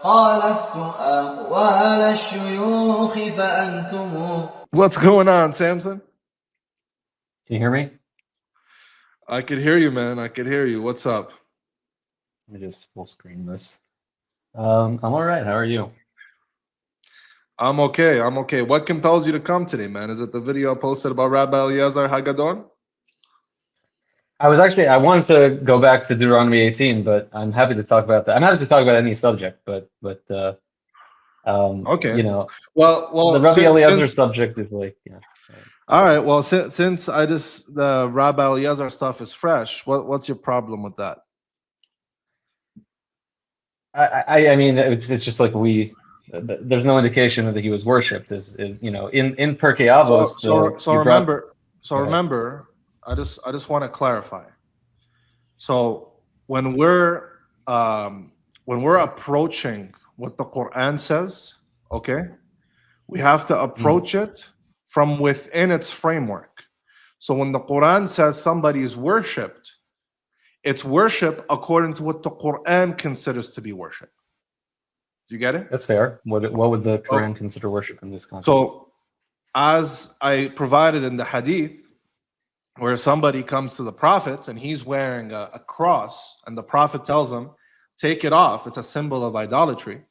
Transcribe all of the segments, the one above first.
خالفتم أقوال الشيوخ فأنتم. What's going on, Samson? Can you hear me? I could hear you, man. I could hear you. What's up? Let me just full screen this. I'm all right. How are you? I'm okay. I'm okay. What compels you to come today, man? Is it the video I posted about Rabbi Eliezer Haggadon? I wanted to go back to Deuteronomy 18, but I'm happy to talk about that. I'm happy to talk about any subject, but Okay. you know, Well, the Rabbi Eliezer since subject is like, yeah. all right. Well, since the Rabbi Eliezer stuff is fresh, what's your problem with that? I mean, it's just like there's no indication that he was worshipped. Is you know, in Pirkei Avos, remember, I just want to clarify. So when we're approaching what the Quran says, okay, we have to approach it from within its framework. So when the Quran says somebody is worshipped, it's worship according to what the Quran considers to be worship. Do you get it? That's fair. What would the Quran consider worship in this context? So, as I provided in the hadith, where somebody comes to the Prophet and he's wearing a cross, and the Prophet tells him, take it off, it's a symbol of idolatry,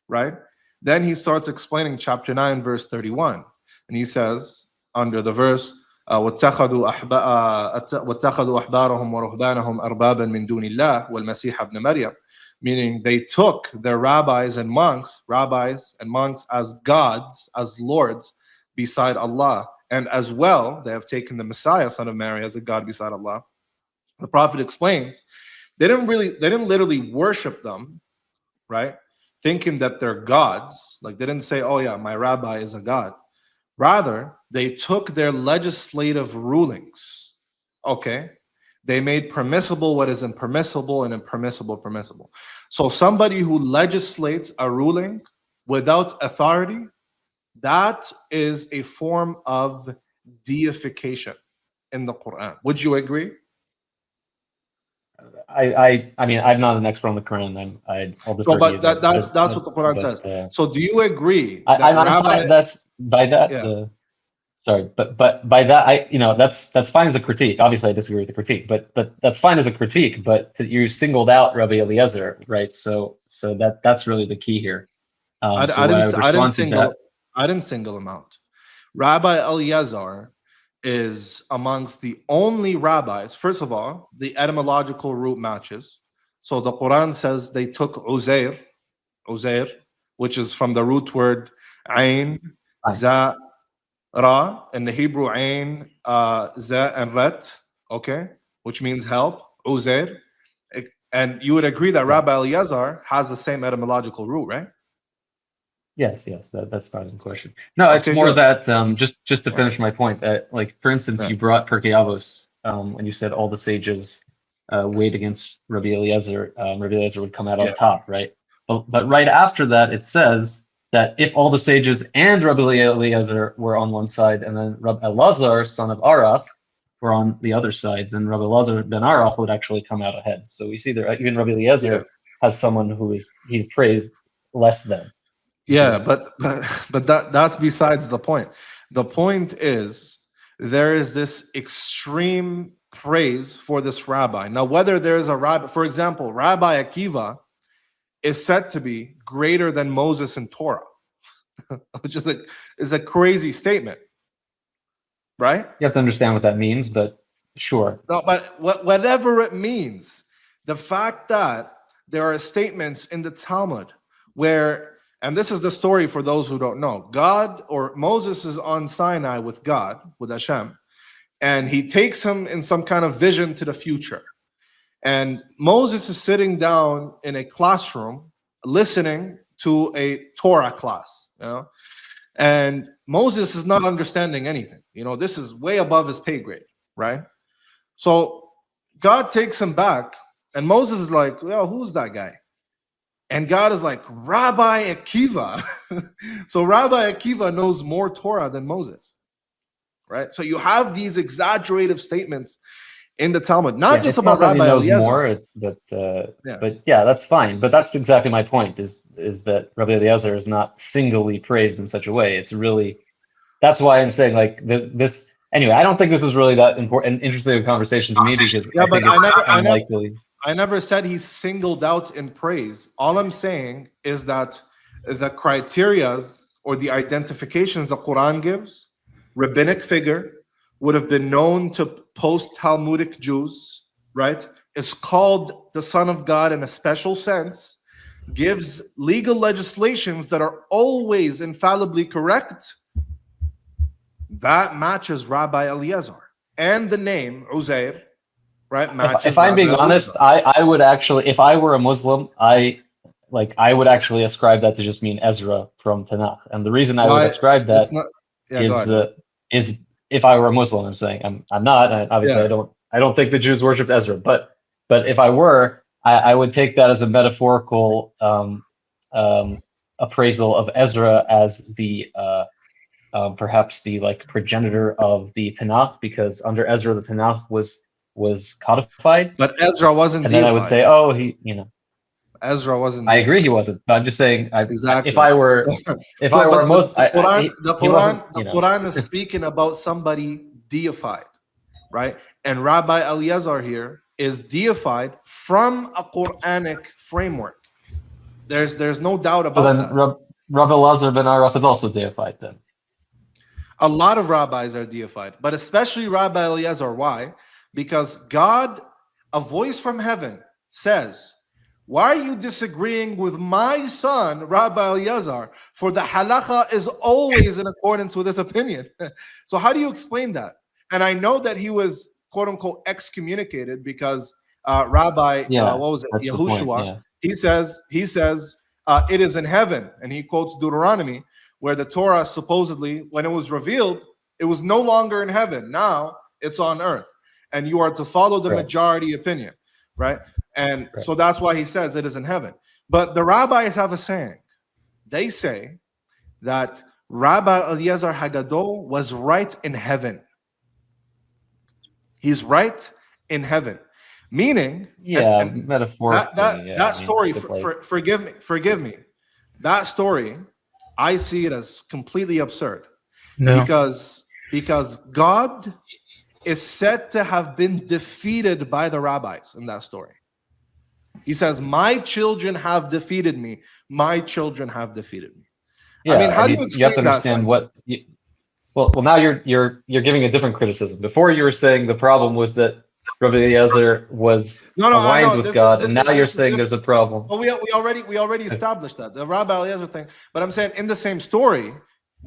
right? Then he starts explaining chapter 9, verse 31. And he says, under the verse, وَاتَّخَذُوا أَحْبَارَهُمْ وَرُهْبَانَهُمْ أَرْبَابًا مِنْ دُونِ اللَّهِ وَالْمَسِيحَ ابْنَ مَرْيَمَ. Meaning they took their rabbis and monks as gods, as lords beside Allah. And as well, they have taken the Messiah, son of Mary, as a god beside Allah. The Prophet explains, they didn't literally worship them, right? Thinking that they're gods. Like they didn't say, oh yeah, my rabbi is a god. Rather, they took their legislative rulings, okay? They made permissible what is impermissible and impermissible permissible. So somebody who legislates a ruling without authority, that is a form of deification in the Quran. Would you agree? I mean, I'm not an expert on the Quran. I'll defer to you. But that's what the Quran says. So do you agree? Sorry, but by that, that's fine as a critique. Obviously, I disagree with the critique, but that's fine as a critique. But you singled out Rabbi Eliezer, right? So that's really the key here. I didn't single him out. Rabbi Eliezer is amongst the only rabbis. First of all, the etymological root matches. So the Quran says they took Uzair, which is from the root word Ain, Za, Ra, in the Hebrew Ain, Za, and Ret, okay, which means help, Uzair. And you would agree that Rabbi Eliezer has the same etymological root, right? Yes, that's not in question. No, it's more that just to finish my point, that like for instance, you brought Pirkei Avos when you said all the sages weighed against Rabbi Eliezer. Rabbi Eliezer would come out on top, right? But right after that, it says that if all the sages and Rabbi Eliezer were on one side, and then Rabbi Elazar, son of Arach, were on the other side, then Rabbi Elazar ben Arach would actually come out ahead. So we see that even Rabbi Eliezer has someone who he's praised less than. Yeah, but that's besides the point. The point is there is this extreme praise for this rabbi. Now, whether there is a rabbi, for example, Rabbi Akiva is said to be greater than Moses in Torah, which is a crazy statement, right? You have to understand what that means, but sure. No, but whatever it means, the fact that there are statements in the Talmud where, and this is the story for those who don't know, Moses is on Sinai with God, with Hashem, and he takes him in some kind of vision to the future. And Moses is sitting down in a classroom listening to a Torah class, and Moses is not understanding anything. This is way above his pay grade, right? So God takes him back, and Moses is like, well, who's that guy? And God is like, Rabbi Akiva. So Rabbi Akiva knows more Torah than Moses, right? So you have these exaggerative statements in the Talmud, not just it's about not that Rabbi he knows Eliezer. more. It's that, but yeah, that's fine. But that's exactly my point. Is that Rabbi Eliezer is not singly praised in such a way. It's really, that's why I'm saying like this. Anyway, I don't think this is really that important, interesting a conversation to me because I think it's unlikely. I never said he's singled out in praise. All I'm saying is that the criterias or the identifications the Quran gives, rabbinic figure, would have been known to post-Talmudic Jews, right? Is called the Son of God in a special sense, gives legal legislations that are always infallibly correct. That matches Rabbi Eliezer. And the name Uzair, right, matches if I'm being Rabbi honest, Eliezer. I would actually, if I were a Muslim, I would actually ascribe that to just mean Ezra from Tanakh. And the reason I would ascribe that is if I were a Muslim, I'm saying I'm not. Obviously, I don't think the Jews worshipped Ezra, but if I were, I would take that as a metaphorical appraisal of Ezra as the perhaps the like progenitor of the Tanakh, because under Ezra the Tanakh was codified. But Ezra wasn't. And then I would say, oh, Ezra wasn't. I agree, he wasn't. But I'm just saying, exactly. If I were the Quran is speaking about somebody deified, right? And Rabbi Eliezer here is deified from a Quranic framework. There's no doubt about that. Rabbi Elazar ben Araf is also deified then. A lot of rabbis are deified, but especially Rabbi Eliezer. Why? Because God, a voice from heaven, says, why are you disagreeing with my son, Rabbi Eliezer? For the halacha is always in accordance with this opinion. So how do you explain that? And I know that he was, quote unquote, excommunicated because Rabbi, what was it, Yehoshua, he says, it is in heaven. And he quotes Deuteronomy, where the Torah supposedly, when it was revealed, it was no longer in heaven. Now it's on earth. And you are to follow the majority opinion, right? And so that's why he says it is in heaven. But the rabbis have a saying. They say that Rabbi Eliezer Hagadol was right in heaven. He's right in heaven. Meaning, metaphorically. That story, forgive me. That story, I see it as completely absurd. No. Because God is said to have been defeated by the rabbis in that story. He says, my children have defeated me. My children have defeated me. Yeah, I mean, how do you explain you have to understand that? Well, now you're giving a different criticism. Before you were saying the problem was that Rabbi Eliezer was aligned with God, and now you're saying there's a problem. Well, we already established that, the Rabbi Eliezer thing. But I'm saying in the same story,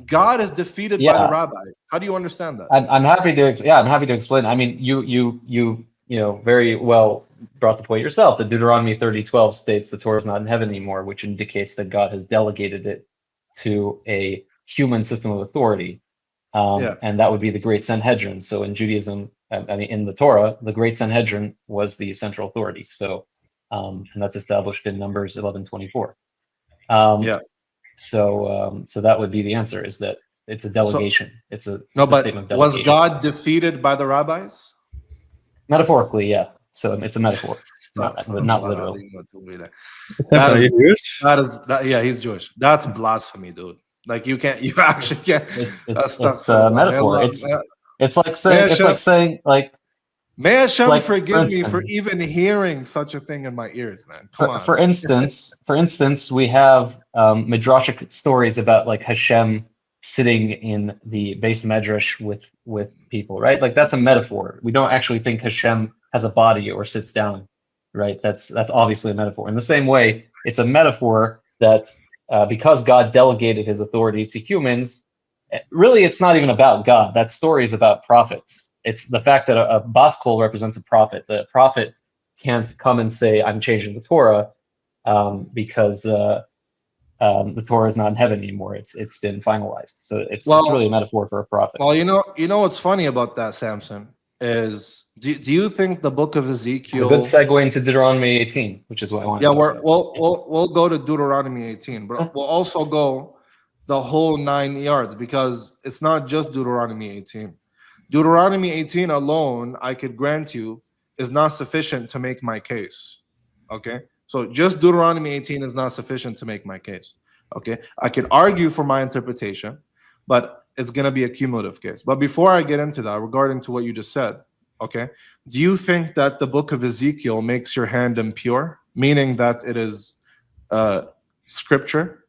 God is defeated by the rabbi. How do you understand that? I'm happy to explain. I mean, you very well brought the point yourself. That Deuteronomy 30:12 states the Torah is not in heaven anymore, which indicates that God has delegated it to a human system of authority, and that would be the Great Sanhedrin. So in Judaism, in the Torah, the Great Sanhedrin was the central authority. So, and that's established in Numbers 11:24. So that would be the answer: is that it's a delegation. It's a statement of delegation. Was God defeated by the rabbis? Metaphorically, yeah. So it's a metaphor, not literally. He's Jewish. That's blasphemy, dude. Like you actually can't. It's a metaphor. It's like saying. May Hashem forgive me for even hearing such a thing in my ears, man. Come on. For instance, we have midrashic stories about like Hashem sitting in the Beis Medrash with people, right? Like that's a metaphor. We don't actually think Hashem has a body or sits down, right? That's obviously a metaphor. In the same way, it's a metaphor that because God delegated his authority to humans, really it's not even about God. That story is about prophets. It's the fact that a bas kol represents a prophet. The prophet can't come and say, I'm changing the Torah because the Torah is not in heaven anymore. It's been finalized. So it's really a metaphor for a prophet. Well, you know what's funny about that, Samson, is do you think the book of Ezekiel? A good segue into Deuteronomy 18, which is what I want. Yeah, we'll go to Deuteronomy 18, but we'll also go the whole 9 yards because it's not just Deuteronomy 18. Deuteronomy 18 alone, I could grant you, is not sufficient to make my case. Okay? So just Deuteronomy 18 is not sufficient to make my case. Okay? I could argue for my interpretation, but it's going to be a cumulative case. But before I get into that, regarding to what you just said, okay, do you think that the book of Ezekiel makes your hand impure, meaning that it is scripture?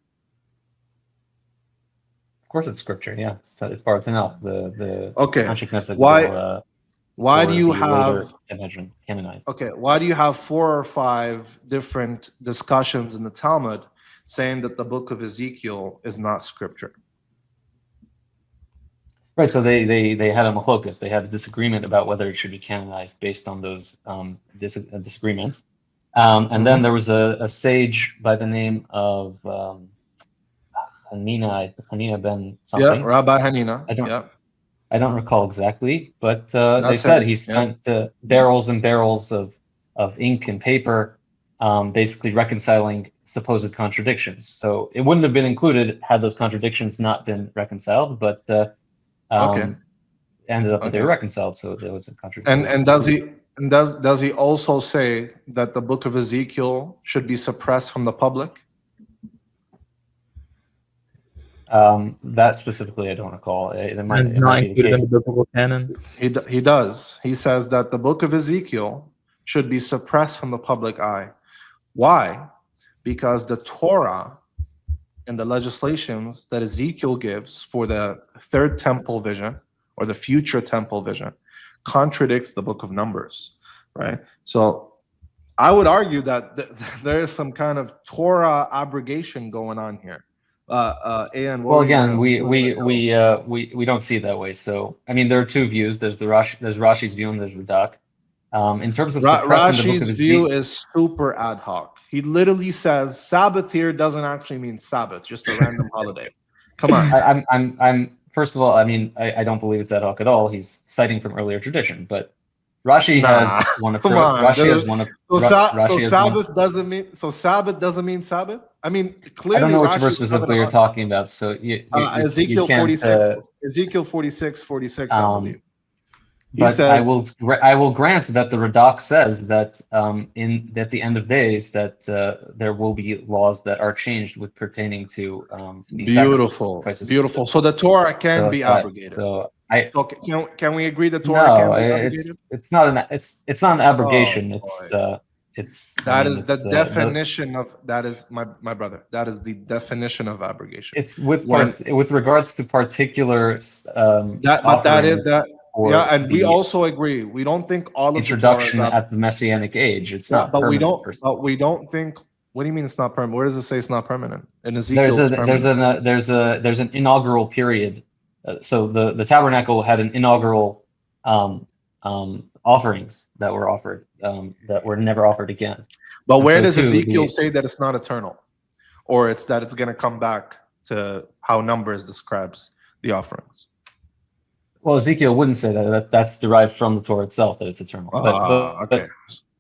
Of course, it's scripture. Yeah, it's part enough. The okay. consciousness of why do you have canonized? Okay, why do you have 4 or 5 different discussions in the Talmud saying that the book of Ezekiel is not scripture? Right, so they had a machlokas. They had a disagreement about whether it should be canonized based on those disagreements. And then there was a sage by the name of Hanina ben something. Yeah, Rabbi Hanina. I don't recall exactly, but they said he spent barrels and barrels of ink and paper, basically reconciling supposed contradictions. So it wouldn't have been included had those contradictions not been reconciled, but ended up that they were reconciled. So there was a contradiction. And does he also say that the book of Ezekiel should be suppressed from the public? That specifically, I don't recall. And not included in the biblical canon. He does. He says that the book of Ezekiel should be suppressed from the public eye. Why? Because the Torah and the legislations that Ezekiel gives for the third temple vision or the future temple vision contradicts the book of Numbers, right? So I would argue that there is some kind of Torah abrogation going on here. Well, again, we don't see it that way. So I mean, there are 2 views. There's Rashi's view and there's Radak. In terms of suppressing the book of Rashi's view is super ad hoc. He literally says Sabbath here doesn't actually mean Sabbath, just a random holiday. Come on. I'm first of all, I mean, I don't believe it's ad hoc at all. He's citing from earlier tradition, but Rashi has one approach. Rashi has one. So Sabbath doesn't mean Sabbath doesn't mean Sabbath. I mean, clearly. I don't know which verse specifically you're talking about. So Ezekiel 46, Ezekiel 46, I believe. He says, I will grant that the Radak says that at the end of days that there will be laws that are changed with pertaining to beautiful. So the Torah can be abrogated. So can we agree the Torah can be abrogated? It's not an abrogation. That is the definition of that is my brother. That is the definition of abrogation. It's with regards to particular yeah, and we also agree. We don't think all of introduction at the Messianic age. It's not. But we don't think. What do you mean it's not permanent? Where does it say it's not permanent? In Ezekiel, there's an inaugural period. So the tabernacle had an inaugural offerings that were offered that were never offered again. But where does Ezekiel say that it's not eternal, or it's that it's going to come back to how Numbers describes the offerings? Well, Ezekiel wouldn't say that. That's derived from the Torah itself, that it's eternal. Okay.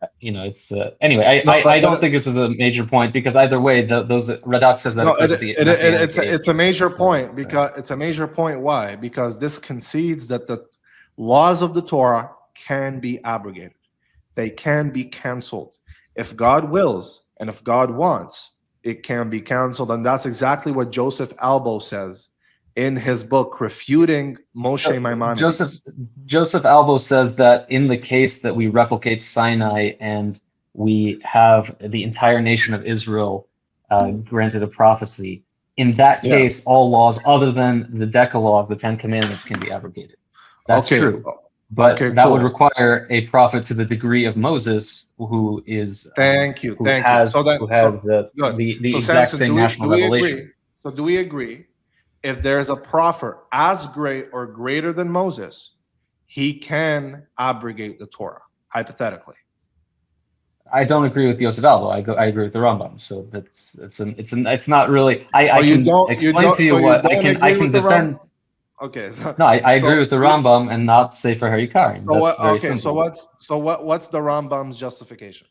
But it's anyway. I don't think this is a major point because either way, those Radak says that it's a major point because it's a major point. Why? Because this concedes that the laws of the Torah can be abrogated. They can be canceled if God wills and if God wants. It can be canceled, and that's exactly what Joseph Albo says in his book refuting Moshe Maimonides. Joseph Albo says that in the case that we replicate Sinai and we have the entire nation of Israel granted a prophecy, in that case, all laws other than the Decalogue, the 10 Commandments, can be abrogated. That's true. But that would require a prophet to the degree of Moses, who is who has the exact same national revelation. So do we agree? If there's a prophet as great or greater than Moses, he can abrogate the Torah, hypothetically. I don't agree with Yosef Albo. I agree with the Rambam. So it's not really. I can explain to you what I can defend. Okay. No, I agree with the Rambam and not Sefer HaYikarim. That's very simple. So what's the Rambam's justification?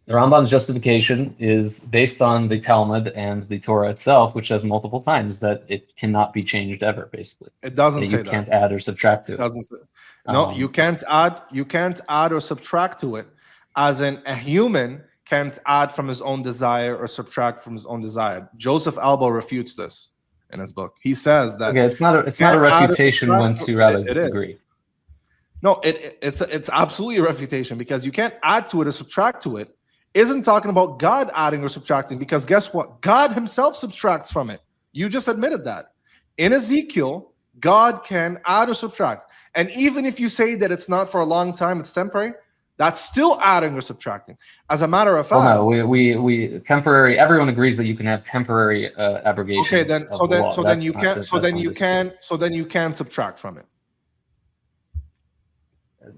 The Rambam's justification is based on the Talmud and the Torah itself, which says multiple times that it cannot be changed ever, basically. It doesn't That say you that. can't add or subtract to It it. doesn't say. No, you can't add. You can't add or subtract to it, as in a human can't add from his own desire or subtract from his own desire. Joseph Albo refutes this in his book. He says that. Okay, it's not a refutation when two rabbis disagree. No, it's absolutely a refutation, because you can't add to it or subtract to it. Isn't talking about God adding or subtracting, because guess what? God himself subtracts from it. You just admitted that. In Ezekiel, God can add or subtract. And even if you say that it's not for a long time, it's temporary, that's still adding or subtracting. As a matter of fact, well, no, we temporary. Everyone agrees that you can have temporary abrogations. Okay, then of the law. then you can subtract from it.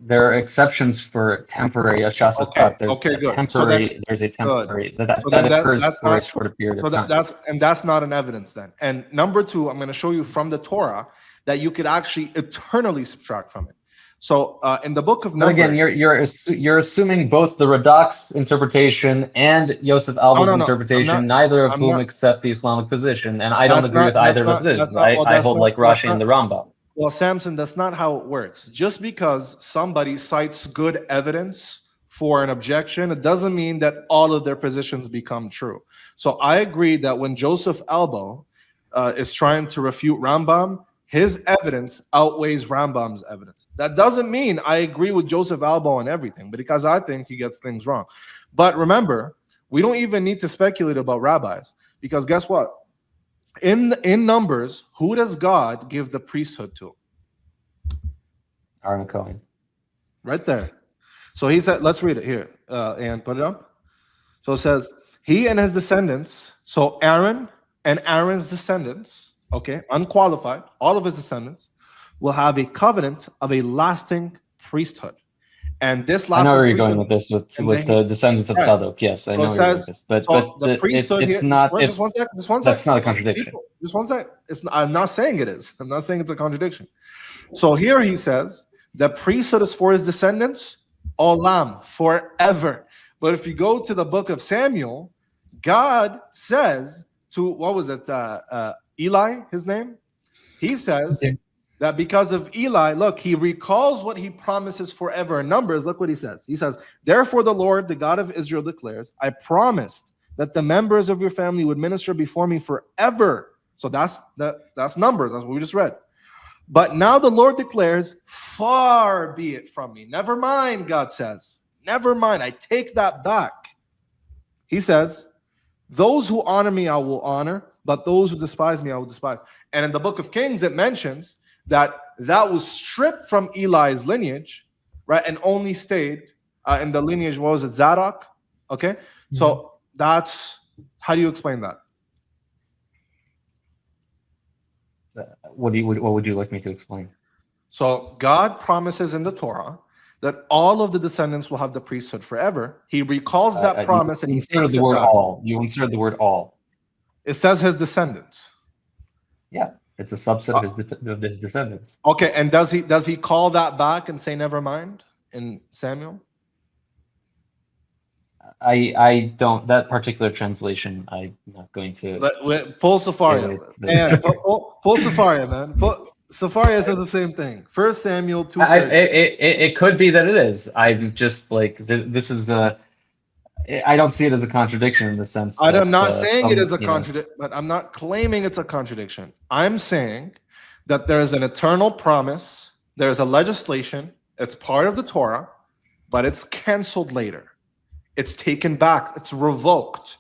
There are exceptions for temporary ashasa. Okay, There's okay, good. Temporary. There's a temporary that occurs for a short period of time. That's not an evidence then. And number two, I'm going to show you from the Torah that you could actually eternally subtract from it. So in the book of Numbers, again, you're assuming both the Radak's interpretation and Yosef Albo's interpretation, neither of whom accept the Islamic position, and I don't agree with either of these. I hold like Rashi and the Rambam. Well, Samson, that's not how it works. Just because somebody cites good evidence for an objection, it doesn't mean that all of their positions become true. So I agree that when Joseph Albo is trying to refute Rambam, his evidence outweighs Rambam's evidence. That doesn't mean I agree with Joseph Albo on everything, but because I think he gets things wrong. But remember, we don't even need to speculate about rabbis, because guess what? In Numbers, who does God give the priesthood to? Aaron Cohen. Right there. So he said, let's read it here and put it up. So it says, he and his descendants, so Aaron and Aaron's descendants, okay, unqualified, all of his descendants, will have a covenant of a lasting priesthood. And this lasting I know where you're going with this, with the descendants of Tzadok. Yes, I know where you're going with this. But the priesthood it's here, not. Just one second. That's not a contradiction. Just one second. I'm not saying it is. I'm not saying it's a contradiction. So here he says, the priesthood is for his descendants, olam, forever. But if you go to the book of Samuel, God says to, what was it, Eli, his name? He says that because of Eli, look, he recalls what he promises forever. In Numbers, look what he says. He says, therefore the Lord, the God of Israel declares, I promised that the members of your family would minister before me forever. So that's Numbers. That's what we just read. But now the Lord declares, far be it from me. Never mind, God says. Never mind. I take that back. He says, those who honor me, I will honor, but those who despise me, I will despise. And in the book of Kings, it mentions that was stripped from Eli's lineage, right? And only stayed in the lineage, what was it, Zadok? Okay. Mm-hmm. So that's, how do you explain that? What would you like me to explain? So God promises in the Torah that all of the descendants will have the priesthood forever. He recalls that promise and he inserted the word all. You inserted the word all. It says his descendants. Yeah, it's a subset of his descendants. Okay, and does he call that back and say never mind in Samuel? I don't, that particular translation, I'm not going to. Pull Safaria. Pull Safaria, man. Safaria says the same thing. 1 Samuel 2. It could be that it is. I'm just like, this is a, I don't see it as a contradiction in the sense that, I'm not saying it is a contradiction, but I'm not claiming it's a contradiction. I'm saying that there is an eternal promise, there's a legislation, it's part of the Torah, but it's canceled later. It's taken back, it's revoked.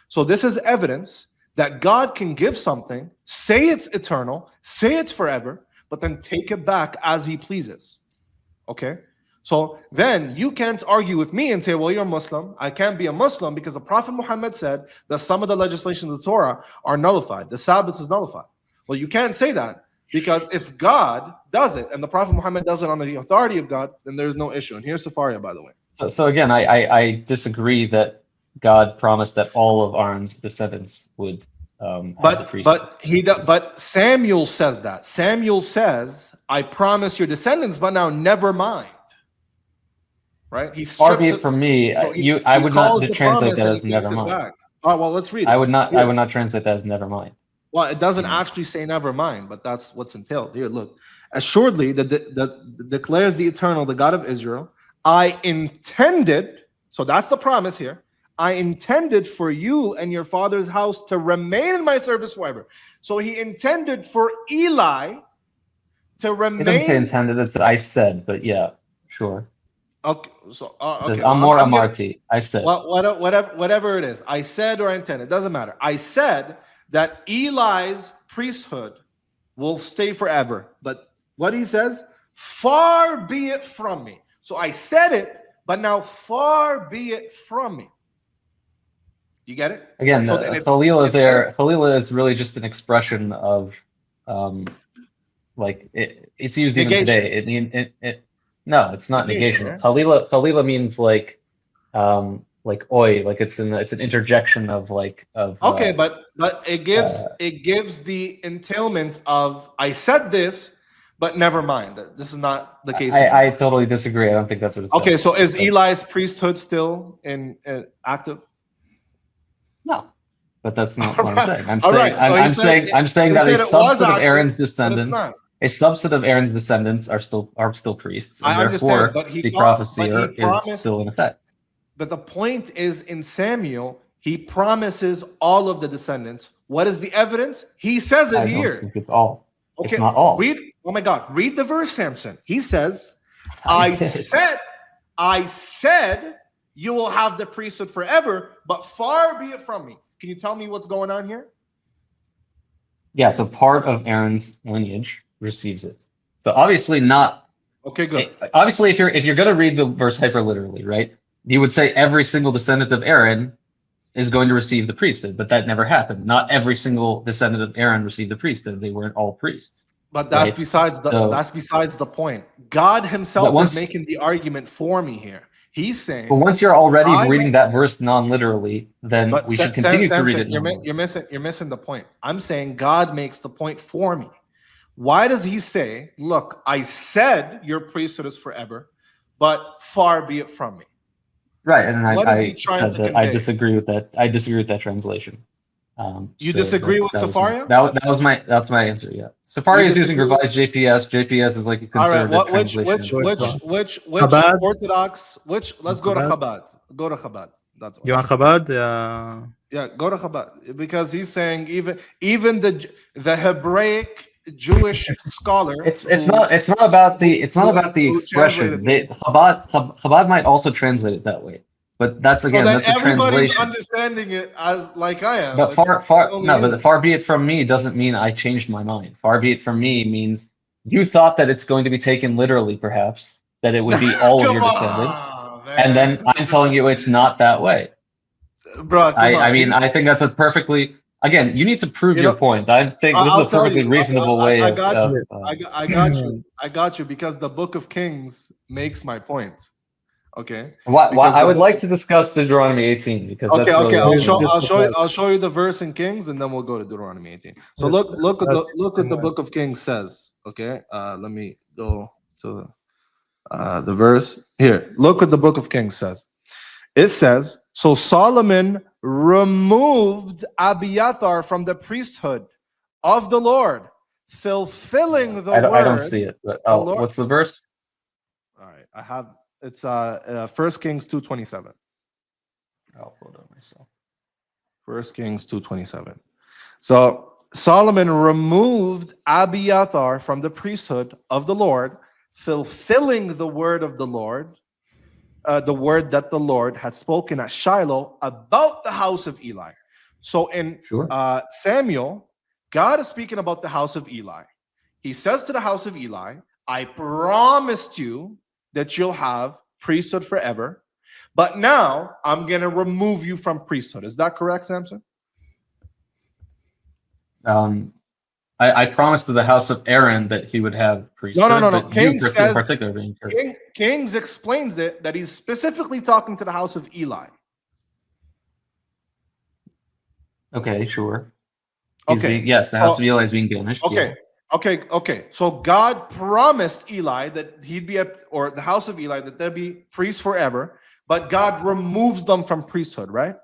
So this is evidence that God can give something, say it's eternal, say it's forever, but then take it back as he pleases. Okay? So then you can't argue with me and say, well, you're a Muslim. I can't be a Muslim because the Prophet Muhammad said that some of the legislation of the Torah are nullified. The Sabbath is nullified. Well, you can't say that because if God does it and the Prophet Muhammad does it on the authority of God, then there's no issue. And here's Safaria, by the way. So again, I disagree that God promised that all of Aaron's descendants would have the priesthood. But Samuel says that. Samuel says, I promise your descendants, but now never mind. right? He Far strips be it it. from me. So I he would not calls the translate promise that and as he takes never it mind. back. All right, well, let's read it. I would not Here. translate that as never mind. Well, it doesn't Yeah. actually say never mind, but that's what's entailed. Here, look. Assuredly, that declares the eternal, the God of Israel, I intended, so that's the promise here. I intended for you and your father's house to remain in my service forever. So he intended for Eli to It doesn't say remain. intended. It's I said, but yeah, sure. Okay, so It says okay, well, amor I'm gonna, amarti. I said. whatever it is, I said or I intended, it doesn't matter. I said that Eli's priesthood will stay forever, but what he says, far be it from me. So I said it, but now far be it from me. You get it? Again, So Khalila there. Khalila is really just an expression of, like it's used even negation. today. No, it's not negation. Right? Khalila means like oi, like it's an interjection of Okay, but it gives the entailment of I said this, but never mind. This is not the case. I totally disagree. I don't think that's what it says. Okay, so is Eli's priesthood still in active? No, but that's not what I'm saying. I'm saying that a subset of Aaron's descendants, are still priests, and therefore the prophecy is still in effect. But the point is, in Samuel, he promises all of the descendants. What is the evidence? He says it here. I don't think it's all. Okay, it's not all. Oh my God, read the verse, Samson. He says, I said you will have the priesthood forever, but far be it from me. Can you tell me what's going on here? Yeah, so part of Aaron's lineage receives it. So obviously not. Okay, good. Obviously, if you're going to read the verse hyper literally, right? You would say every single descendant of Aaron is going to receive the priesthood, but that never happened. Not every single descendant of Aaron received the priesthood. They weren't all priests. But that's right? besides the point. God himself is making the argument for me here. He's saying. But once you're already reading that verse non-literally, then we should continue to read it. You're missing the point. I'm saying God makes the point for me. Why does he say, "Look, I said your priesthood is forever, but far be it from me"? Right, and I said that I disagree with that. I disagree with that translation. You disagree with Safaria? That's my answer. Yeah, Safaria is using revised JPS. JPS is like a conservative translation. Which Orthodox? Let's go to Chabad. Go to Chabad. You want Chabad? Yeah, go to Chabad because he's saying even the Hebraic Jewish scholar. It's not about the expression. Chabad might also translate it that way. But that's that's a translation. Understanding it as like I am. But far be it from me doesn't mean I changed my mind. Far be it from me means you thought that it's going to be taken literally, perhaps, that it would be all of your descendants. And then I'm telling you it's not that way. Bro, I think that's a perfectly again, you need to prove your point. I think this is a perfectly reasonable way I got you because the Book of Kings makes my point. Okay. I would like to discuss Deuteronomy 18 because I'll show you the verse in Kings and then we'll go to Deuteronomy 18. So look what the Book of Kings says. Okay. Let me go to the verse here. Look what the Book of Kings says. It says, so Solomon removed Abiathar from the priesthood of the Lord, fulfilling the word. I don't see it. But, what's the verse? All right, I have. It's 1 Kings 2:27. I'll pull it up myself. 1 Kings 2:27. So Solomon removed Abiathar from the priesthood of the Lord, fulfilling the word of the Lord, the word that the Lord had spoken at Shiloh about the house of Eli. So in Samuel, God is speaking about the house of Eli. He says to the house of Eli, I promised you that you'll have priesthood forever, but now I'm going to remove you from priesthood. Is that correct, Samson? I promised to the house of Aaron that he would have priesthood. No. Kings explains it that he's specifically talking to the house of Eli. Okay, sure. The house of Eli is being banished. Okay. Yeah. Okay. So God promised Eli that he'd be or the house of Eli, that there'd be priests forever, but God removes them from priesthood, right?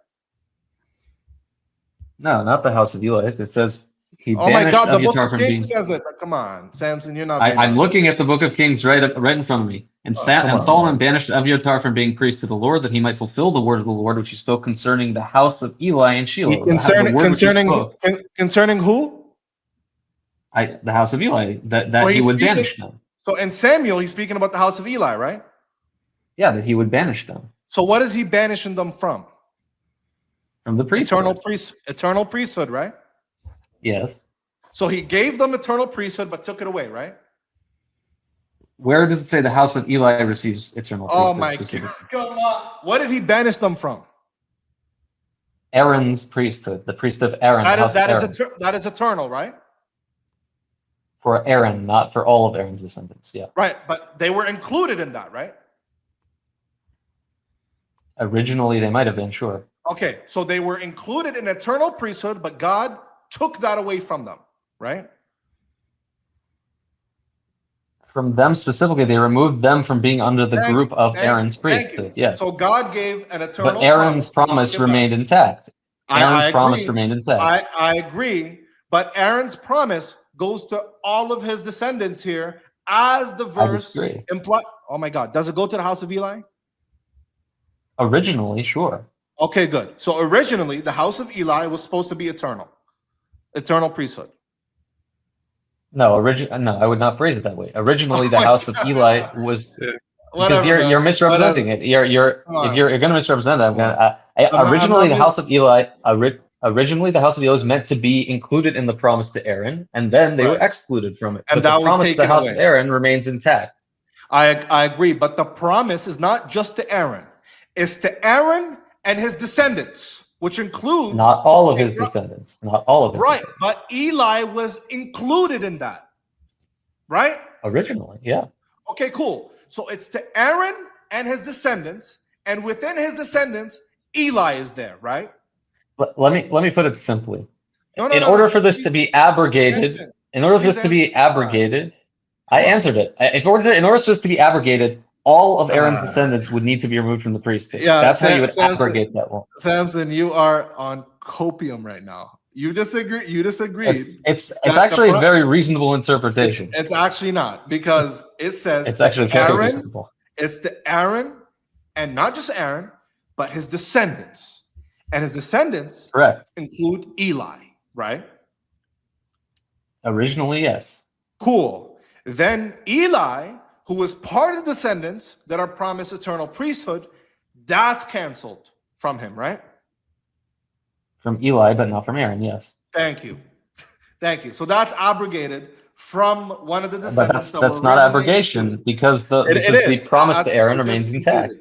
No, not the house of Eli. It says he Oh my banished God, the book Abiatar of from being. Kings says it. Come on, Samson, you're not being I'm honest. looking at the book of Kings right in front of me. And, Come on, Solomon man. banished Abiatar from being priest to the Lord, that he might fulfill the word of the Lord, which he spoke concerning the house of Eli and Shiloh. The word which he spoke. Concerning who? The house of Eli, that So he would banish them. So in Samuel, he's speaking about the house of Eli, right? Yeah, that he would banish them. So what is he banishing them from? From the priesthood. Eternal priesthood, right? Yes. So he gave them eternal priesthood, but took it away, right? Where does it say the house of Eli receives eternal priesthood? Oh my God! Come on. What did he banish them from? Aaron's priesthood, the priest of Aaron. That is eternal, right? For Aaron, not for all of Aaron's descendants. Yeah. Right, but they were included in that, right? Originally, they might have been, sure. Okay, so they were included in eternal priesthood, but God took that away from them, right? From them specifically, they removed them from being under the group of Aaron's priesthood. Yes. So God gave an eternal But Aaron's promise remained intact. Aaron's promise remained intact. I agree, but Aaron's promise goes to all of his descendants here, as the verse implies. Oh my God, does it go to the house of Eli? Originally, sure. Okay, good. So originally, the house of Eli was supposed to be eternal priesthood. No, I would not phrase it that way. Originally, the house of Eli was because you're misrepresenting it. If you're going to misrepresent it, I'm going to. Originally, the house of Eli. Originally, the house of Eli was meant to be included in the promise to Aaron, and then they were excluded from it. And but the promise to the house of Aaron remains intact. I agree, but the promise is not just to Aaron; it's to Aaron and his descendants, which includes not all of his descendants. Not all of his descendants. But Eli was included in that, right? Originally, yeah. Okay, cool. So it's to Aaron and his descendants, and within his descendants, Eli is there, right? Let me put it simply. In order for this to be abrogated, I answered it. In order for this to be abrogated, all of Aaron's descendants would need to be removed from the priesthood. Yeah, that's how you would abrogate that one. Samson, you are on copium right now. You disagreed. It's actually a very reasonable interpretation. It's actually not, because it says it's actually very reasonable. It's to Aaron, and not just Aaron, but his descendants. And his descendants include Eli, right? Originally, yes. Cool. Then Eli, who was part of the descendants that are promised eternal priesthood, that's canceled from him, right? From Eli, but not from Aaron, yes. Thank you. So that's abrogated from one of the descendants. But that's not abrogation, because the promise to Aaron remains intact.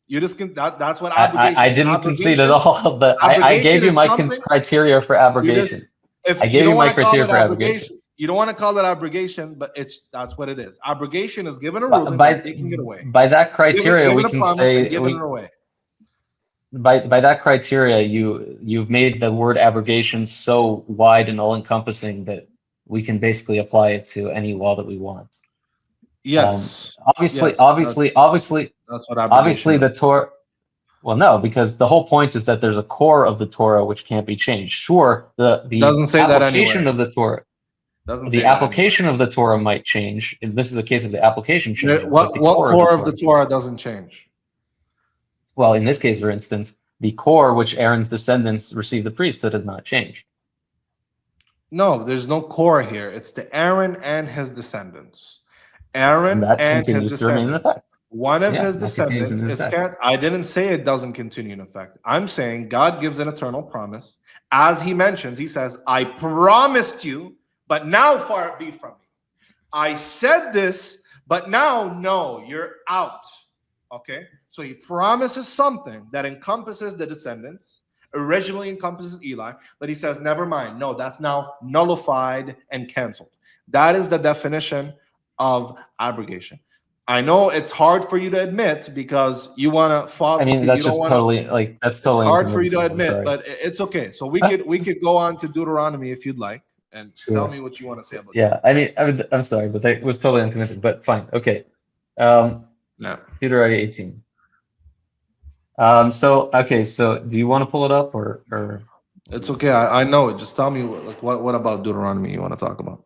That's what abrogation. I didn't concede at all. I gave you my criteria for abrogation. I gave you my criteria for abrogation. You don't want to call that abrogation, but that's what it is. Abrogation is given a ruling and taking it away. By that criteria, we can say giving it away. By that criteria, you've made the word abrogation so wide and all-encompassing that we can basically apply it to any law that we want. Yes. Obviously, that's what obviously the Torah. Well, no, because the whole point is that there's a core of the Torah which can't be changed. Sure, the doesn't say application that of the Torah. The application of the Torah might change. And this is a case of the application changing. What core of the Torah doesn't change? Well, in this case, for instance, the core which Aaron's descendants receive the priesthood has not changed. No, there's no core here. It's to Aaron and his descendants. Aaron and his descendants. One of his descendants is can't. I didn't say it doesn't continue in effect. I'm saying God gives an eternal promise. As he mentions, he says, I promised you, but now far it be from me. I said this, but now, no, you're out. Okay? So he promises something that encompasses the descendants, originally encompasses Eli, but he says, never mind. No, that's now nullified and canceled. That is the definition of abrogation. I know it's hard for you to admit because you want to follow. I mean, that's just totally hard for you to admit, but it's okay. So we could go on to Deuteronomy if you'd like, and Sure. tell me what you want to say about Yeah, I mean, I'm sorry, but that was totally unconvincing. But fine, okay. Yeah. Deuteronomy 18. So do you want to pull it up or? It's okay. I know it. Just tell me what about Deuteronomy you want to talk about?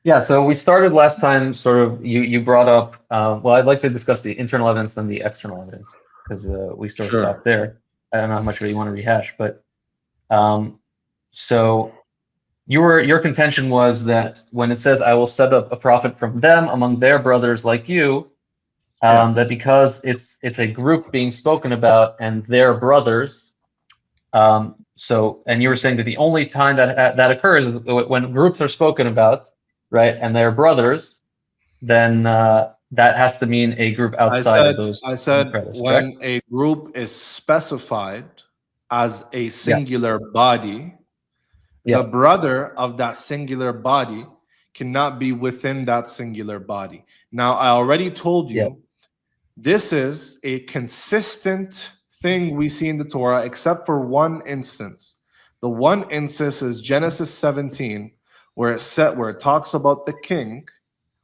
Yeah, so we started last time. Sort of, you brought up. Well, I'd like to discuss the internal evidence and the external evidence because we sort of Sure. stopped there. I don't know how much of it you want to rehash, but so your contention was that when it says, "I will set up a prophet from them among their brothers like you," Yeah. that because it's a group being spoken about and their brothers. And you were saying that the only time that occurs is when groups are spoken about, right, and they're brothers, then that has to mean a group outside of those I said brothers, when correct? a group is specified as a singular body, the Yeah. brother of that singular body cannot be within that singular body. Now, I already told you Yeah. this is a consistent thing we see in the Torah, except for one instance. The one instance is Genesis 17, where it talks about the king,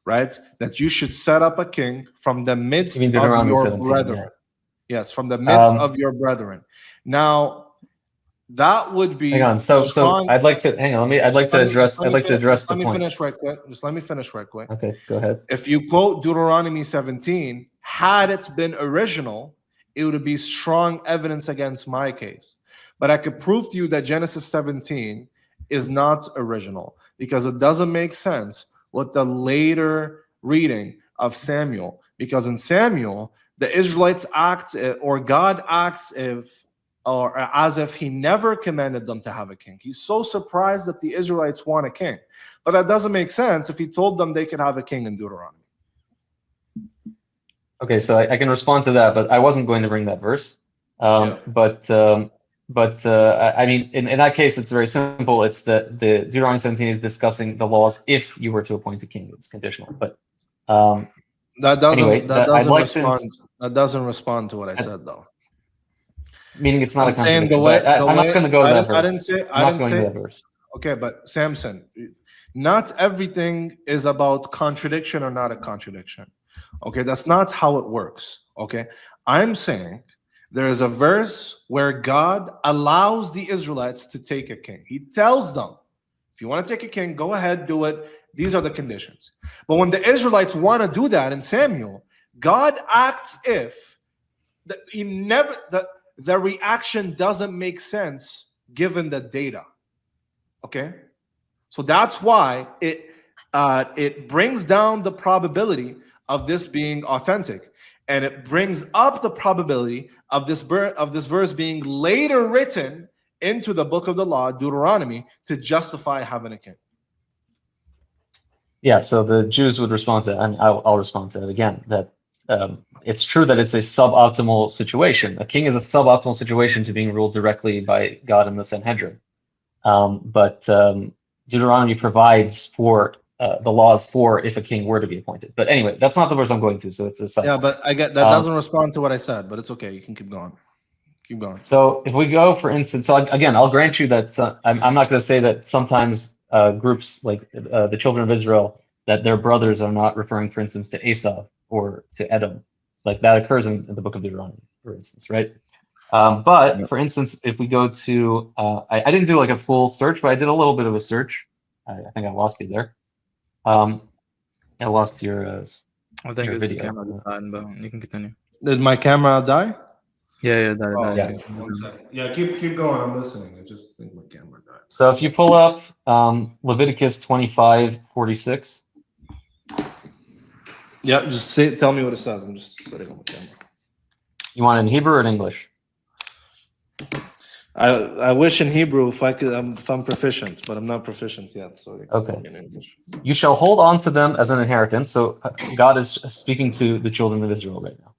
right? That you should set up a king from the midst You mean of Deuteronomy your 17? brethren. Yeah. Yes, from the midst Um, of your brethren. Now, that would be Hang on. So strong. I'd like to hang on. I'd like to address Just the let me point. finish right quick. Just let me finish right quick. Okay, go ahead. If you quote Deuteronomy 17, had it been original, it would be strong evidence against my case. But I could prove to you that Genesis 17 is not original because it doesn't make sense with the later reading of Samuel. Because in Samuel, the Israelites act, or God acts as if he never commanded them to have a king. He's so surprised that the Israelites want a king. But that doesn't make sense if he told them they could have a king in Deuteronomy. Okay, so I can respond to that, but I wasn't going to bring that verse. I mean, in that case, it's very simple. It's the Deuteronomy 17 is discussing the laws if you were to appoint a king. It's conditional. But that doesn't anyway, that doesn't respond to what I said though. Meaning it's not I'm a contradiction. I'm not going to go to that verse. I'm not going to that verse. Okay, but Samson, not everything is about contradiction or not a contradiction. Okay, that's not how it works. Okay, I'm saying there is a verse where God allows the Israelites to take a king. He tells them, if you want to take a king, go ahead, do it. These are the conditions. But when the Israelites want to do that in Samuel, God acts if the reaction doesn't make sense given the data. Okay, so that's why it brings down the probability of this being authentic, and it brings up the probability of this verse being later written into the book of the law, Deuteronomy, to justify having a king. Yeah, so the Jews would respond to that, and I'll respond to it again, that it's true that it's a suboptimal situation. A king is a suboptimal situation to being ruled directly by God in the Sanhedrin. But Deuteronomy provides for the laws for if a king were to be appointed. But anyway, that's not the verse I'm going to, so it's a side. Yeah, but I get that doesn't respond to what I said, but it's okay. You can keep going. Keep going. So if we go, for instance, so again, I'll grant you that I'm not going to say that sometimes groups like the children of Israel, that their brothers are not referring, for instance, to Esau or to Edom. Like that occurs in the book of Deuteronomy, for instance, right? But for instance, if we go to, I didn't do like a full search, but I did a little bit of a search. I think I lost you there. I lost your I think your it's video. camera died, but you can continue. Did my camera die? Yeah, Okay. 1 second. Yeah, keep going. I'm listening. I just think my camera died. So if you pull up Leviticus 25:46. Yeah, just tell me what it says. I'm just setting up the camera. You want it in Hebrew or in English? I wish in Hebrew if I'm proficient, but I'm not proficient yet. So okay. In English. You shall hold on to them as an inheritance. So God is speaking to the children of Israel right now.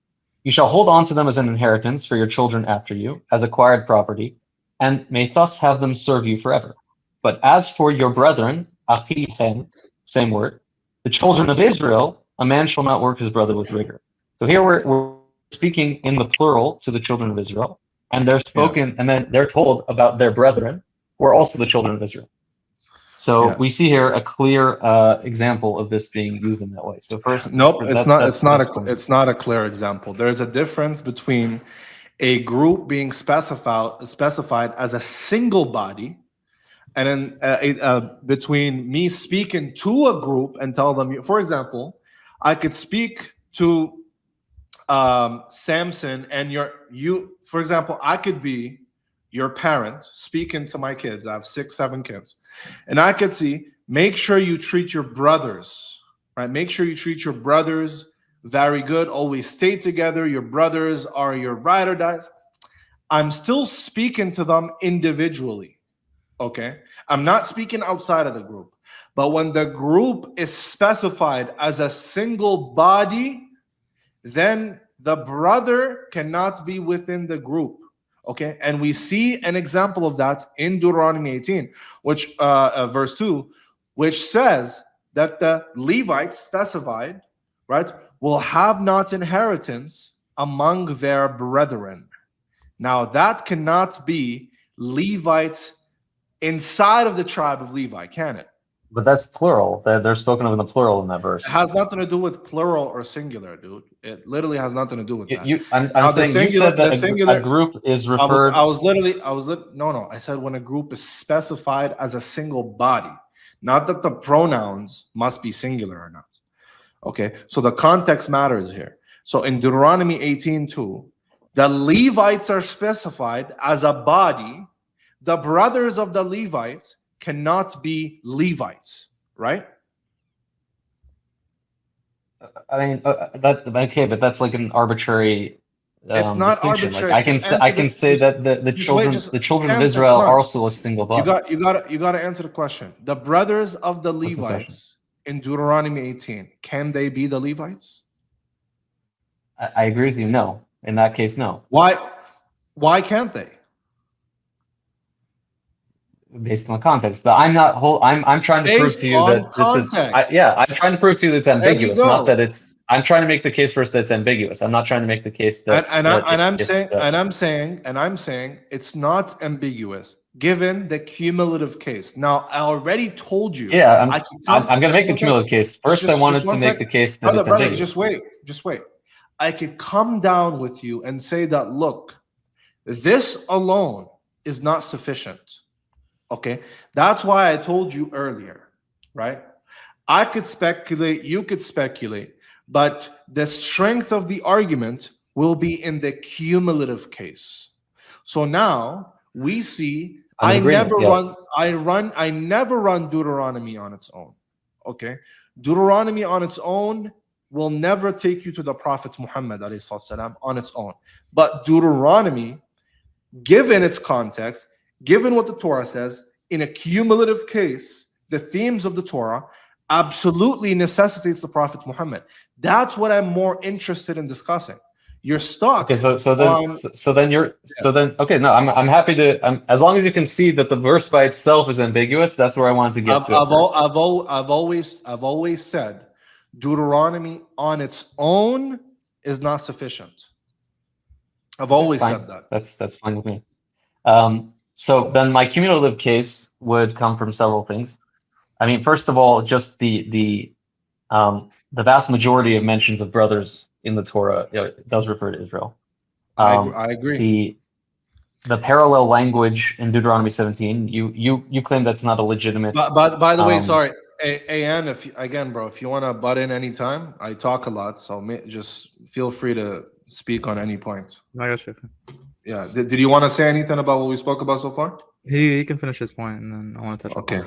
You shall hold on to them as an inheritance for your children after you, as acquired property, and may thus have them serve you forever. But as for your brethren, achichem, same word, the children of Israel, a man shall not work his brother with rigor. So here we're speaking in the plural to the children of Israel. And they're spoken, and then they're told about their brethren, who are also the children of Israel. So Yeah. we see here a clear example of this being used in that way. So first, Nope, that's not a clear example. There's a difference between a group being specified as a single body, and then between me speaking to a group and tell them, for example, I could speak to Samson and you, for example, I could be your parent speaking to my kids. I have 6, 7 kids, and I could see, make sure you treat your brothers, right? Make sure you treat your brothers very good. Always stay together. Your brothers are your ride or dies. I'm still speaking to them individually. Okay. I'm not speaking outside of the group. But when the group is specified as a single body, then the brother cannot be within the group. Okay. And we see an example of that in Deuteronomy 18, which verse 2, which says that the Levites specified, right, will have not inheritance among their brethren. Now that cannot be Levites inside of the tribe of Levi, can it? But that's plural. They're spoken of in the plural in that verse. It has nothing to do with plural or singular, dude. It literally has nothing to do with that. I'm saying you said that a group is referred. No. I said when a group is specified as a single body, not that the pronouns must be singular or not. Okay, so the context matters here. So in Deuteronomy 18:2, the Levites are specified as a body. The brothers of the Levites cannot be Levites, right? I mean, okay, but that's like an arbitrary. It's not distinction. arbitrary. Like I can say that the children of Israel are also a single body. You got to answer the question. The brothers of the Levites in Deuteronomy 18, can they be the Levites? I agree with you. No, in that case, no. Why can't they? Based on the context, but I'm not I'm trying to prove to you that this is I'm trying to prove to you that it's ambiguous, not that it's. I'm trying to make the case first that it's ambiguous. I'm not trying to make the case that I'm saying it's not ambiguous given the cumulative case. Now I already told you. Yeah, I'm going to make the cumulative case. First, I wanted to make the case that it's ambiguous. Just wait. I could come down with you and say that, look, this alone is not sufficient. Okay, that's why I told you earlier, right? I could speculate, you could speculate, but the strength of the argument will be in the cumulative case. So now we see I never run Deuteronomy on its own. Okay, Deuteronomy on its own will never take you to the Prophet Muhammad on its own. But Deuteronomy, given its context, given what the Torah says, in a cumulative case, the themes of the Torah absolutely necessitates the Prophet Muhammad. That's what I'm more interested in discussing. You're stuck. Okay, I'm happy to. As long as you can see that the verse by itself is ambiguous, that's where I wanted to get to. I've always said Deuteronomy on its own is not sufficient. I've always said that. That's fine with me. So then my cumulative case would come from several things. I mean, first of all, just the vast majority of mentions of brothers in the Torah does refer to Israel. I agree. The parallel language in Deuteronomy 17, you claim that's not a legitimate. But by the way, sorry, An, if you want to butt in anytime, I talk a lot, so just feel free to speak on any point. I guess. Yeah. Did you want to say anything about what we spoke about so far? He can finish his point, and then I want to touch. Okay.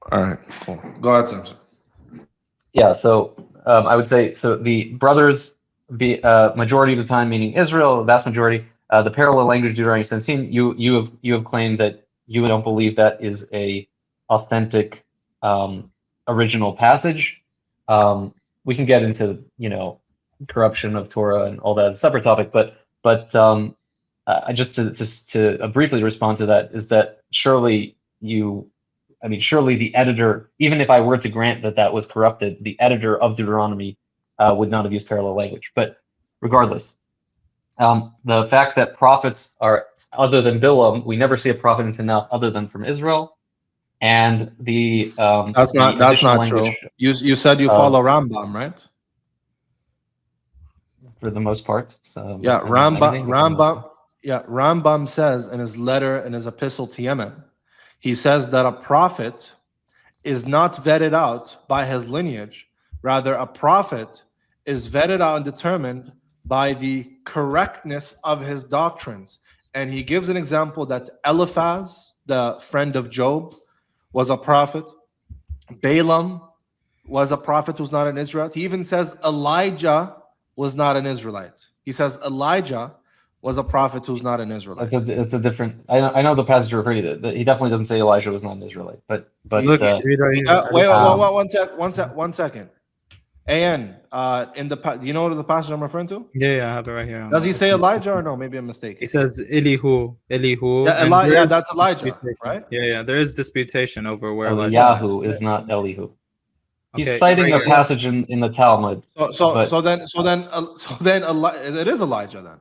All right. Cool. Go ahead, Samson. Yeah. So I would say the brothers be majority of the time meaning Israel, the vast majority. The parallel language Deuteronomy 17. You have claimed that you don't believe that is a authentic original passage. We can get into corruption of Torah and all that as a separate topic, but just to briefly respond to that is that surely the editor, even if I were to grant that was corrupted, the editor of Deuteronomy would not have used parallel language. But regardless, the fact that prophets are other than Bilam, we never see a prophet in Tanakh other than from Israel, and the That's not language, true. You said you follow Rambam, right? for the most part. So, Yeah, everything, Rambam says in his letter, in his epistle to Yemen, he says that a prophet is not vetted out by his lineage. Rather, a prophet is vetted out and determined by the correctness of his doctrines. And he gives an example that Eliphaz, the friend of Job, was a prophet. Balaam was a prophet who's not an Israelite. He even says Elijah was not an Israelite. He says Elijah was a prophet who's not an Israelite. It's a different. I know the passage you're referring to. He definitely doesn't say Elijah was not an Israelite. But Look, read right here. Wait, one second. And in the you know what the passage I'm referring to? Yeah, I have it right here. Does he say Elijah or no? Maybe I'm mistaken. He says Elihu. Yeah, that's Elijah, right? Yeah. There is disputation over where Eliyahu is not Elihu. He's citing a passage in the Talmud. So then it is Elijah then.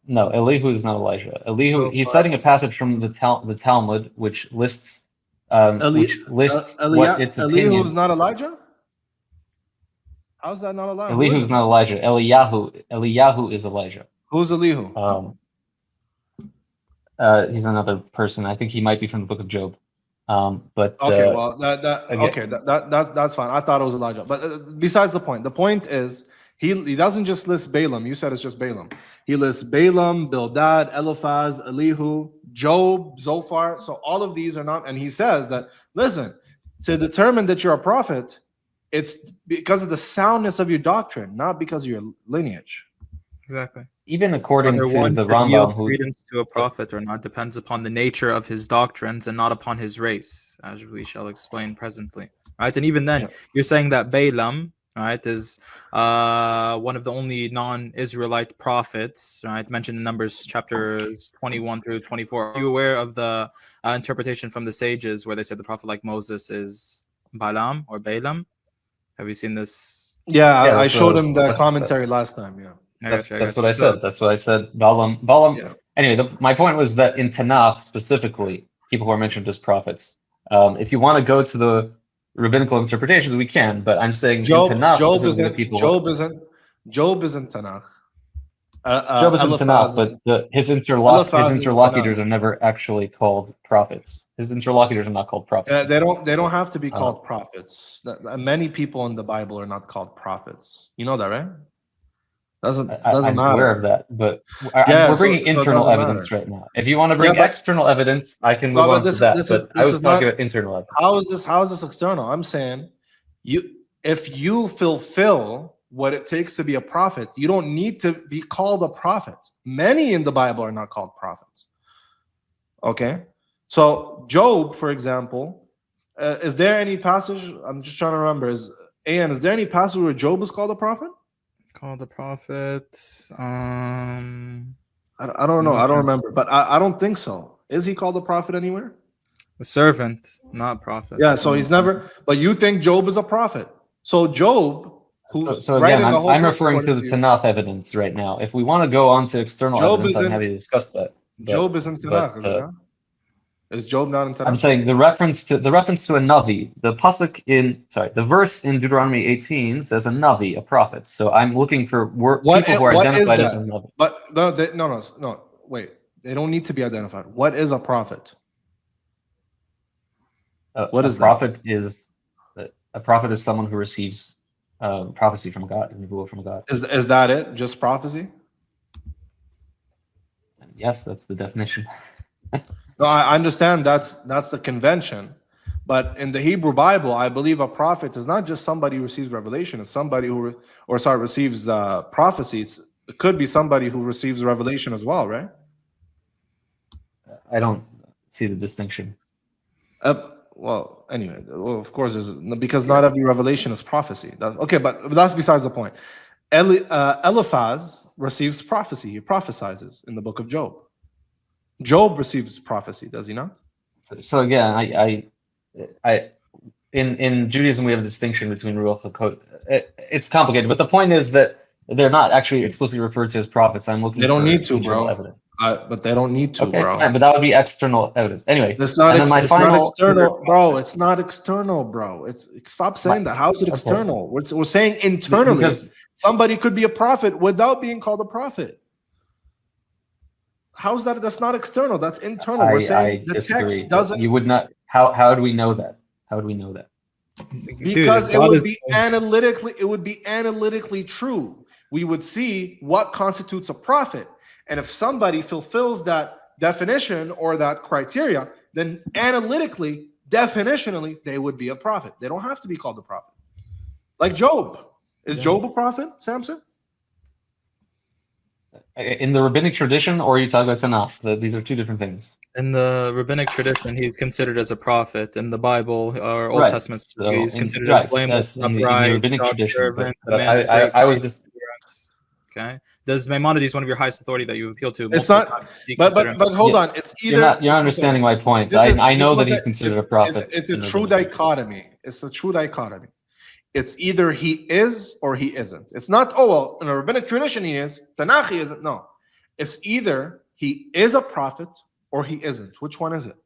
No, Elihu is not Elijah. Elihu. He's citing a passage from the Talmud, which lists what its opinion. Elihu is not Elijah. How's that not Elijah? Elihu is not Elijah. Eliyahu is Elijah. Who's Elihu? He's another person. I think he might be from the book of Job. But okay, well that's fine. I thought it was Elijah. But besides the point is he doesn't just list Balaam. You said it's just Balaam. He lists Balaam, Bildad, Eliphaz, Elihu, Job, Zophar. So all of these are not. And he says that, listen, to determine that you're a prophet, it's because of the soundness of your doctrine, not because of your lineage. Exactly. Even according to the Rambam, credence to a prophet or not depends upon the nature of his doctrines and not upon his race, as we shall explain presently. Right, and even then, you're saying that Balaam, right, is one of the only non-Israelite prophets, right, mentioned in Numbers chapters 21 through 24. Are you aware of the interpretation from the sages where they said the prophet like Moses is Balaam or Balaam? Have you seen this? Yeah, I showed him the commentary last time. Yeah. That's what I said. That's what I said. Balaam. Yeah. Anyway, my point was that in Tanakh specifically, people who are mentioned as prophets. If you want to go to the rabbinical interpretations, we can. But I'm saying in Tanakh specifically, people. Job isn't Tanakh. Job is in Tanakh, but his interlocutors are never actually called prophets. His interlocutors are not called prophets. They don't have to be called prophets. Many people in the Bible are not called prophets. You know that, right? Doesn't matter. I'm aware of that, but we're bringing internal evidence right now. If you want to bring external evidence, I can move on to that. But I was talking about internal evidence. How is this external? I'm saying, if you fulfill what it takes to be a prophet, you don't need to be called a prophet. Many in the Bible are not called prophets. Okay, so Job, for example, is there any passage? I'm just trying to remember. Is there any passage where Job is called a prophet? Called a prophet. I don't know. I don't remember, but I don't think so. Is he called a prophet anywhere? A servant, not prophet. Yeah, so he's never. But you think Job is a prophet? So Job. So again, I'm referring to the Tanakh evidence right now. If we want to go on to external evidence, I'm happy to discuss that. Job is in Tanakh, is it not? Is Job not in Tanakh? I'm saying the reference to a Navi. The verse in Deuteronomy 18 says a Navi, a prophet. So I'm looking for people who are identified as a Navi. But no. Wait, they don't need to be identified. What is a prophet? What is prophet? A prophet is someone who receives prophecy from God, and from God. Is that it? Just prophecy? Yes, that's the definition. No, I understand that's the convention, but in the Hebrew Bible, I believe a prophet is not just somebody who receives revelation. It's somebody who receives prophecies. It could be somebody who receives revelation as well, right? I don't see the distinction. Well, anyway, of course, because not every revelation is prophecy. But that's besides the point. Eliphaz receives prophecy. He prophesizes in the book of Job. Job receives prophecy, does he not? So again, in Judaism we have a distinction between Ruach and Code. It's complicated, but the point is that they're not actually explicitly referred to as prophets. I'm looking. They don't need to, bro. Evidence. But they don't need to, Okay, bro. fine, but that would be external evidence. Anyway, It's not, and then my it's not final external, bro. It's not external, bro. Stop saying that. How is it okay. external? We're saying internally. Because Somebody could be a prophet without being called a prophet. How's that? That's not external. That's internal. We're saying the disagree. text doesn't. You would not. How do we know that? How do we know that? Because Dude, it would be analytically. It would be analytically true. We would see what constitutes a prophet, and if somebody fulfills that definition or that criteria, then analytically, definitionally, they would be a prophet. They don't have to be called a prophet. Like Job. Is Job a prophet, Samson? In the rabbinic tradition, or are you talking about Tanakh? These are two different things. In the rabbinic tradition, he's considered as a prophet. In the Bible or Old Right. Testament, So he's considered as blameless, in the upright, rabbinic tradition. servant, But a man of great I was just. Okay. Does Maimonides, one of your highest authority that you appeal to? It's not. But hold on. It's either. You're not understanding my point. I know that he's considered a prophet. It's a true dichotomy. It's a true dichotomy. It's either he is or he isn't. It's not, oh, well, in a rabbinic tradition he is, Tanakh he isn't. No. It's either he is a prophet or he isn't. Which one is it?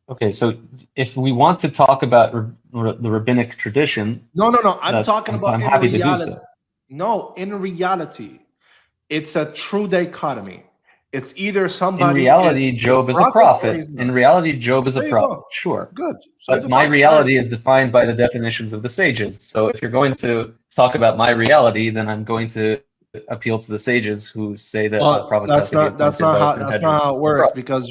Okay, so if we want to talk about the rabbinic tradition... No. I'm talking about I'm happy reality. to do so. No, in reality, it's a true dichotomy. It's either somebody. In reality, Job is a prophet. In reality, Job is a prophet. Go. Sure. Good. So but my reality is defined by the definitions of the sages. So if you're going to talk about my reality, then I'm going to appeal to the sages who say that all prophets have to be that's not how it works, because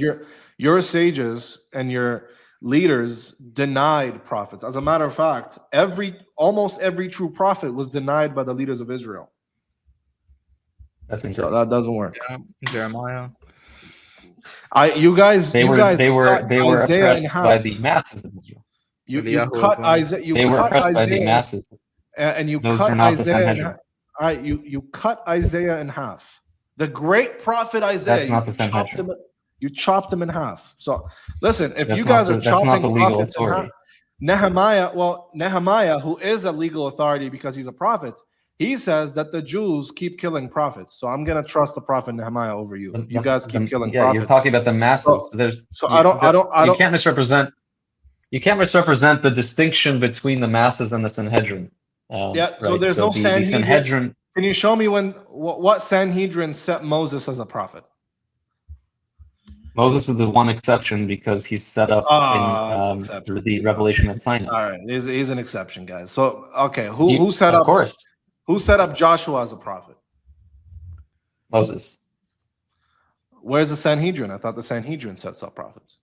your sages and your leaders denied prophets. As a matter of fact, almost every true prophet was denied by the leaders of Israel. That's so that doesn't work. Yeah, Jeremiah. You guys they were Isaiah oppressed by the masses of Israel. You cut Isaiah. They were oppressed by the masses, and you cut Isaiah. All right, you cut Isaiah in half. The great prophet Isaiah. That's not the Sanhedrin. You chopped him in half. So listen, if you guys are chopping prophets in half, Nehemiah, who is a legal authority because he's a prophet, he says that the Jews keep killing prophets. So I'm gonna trust the prophet Nehemiah over you. You guys keep killing prophets. You're talking about the masses. You can't misrepresent. You can't misrepresent the distinction between the masses and the Sanhedrin. So there's no Sanhedrin. Can you show me what Sanhedrin set Moses as a prophet? Moses is the one exception because he's set up through the revelation at Sinai. All right, he's an exception, guys. So okay, who set up? Of course. Who set up Joshua as a prophet? Moses. Where's the Sanhedrin? I thought the Sanhedrin sets up prophets.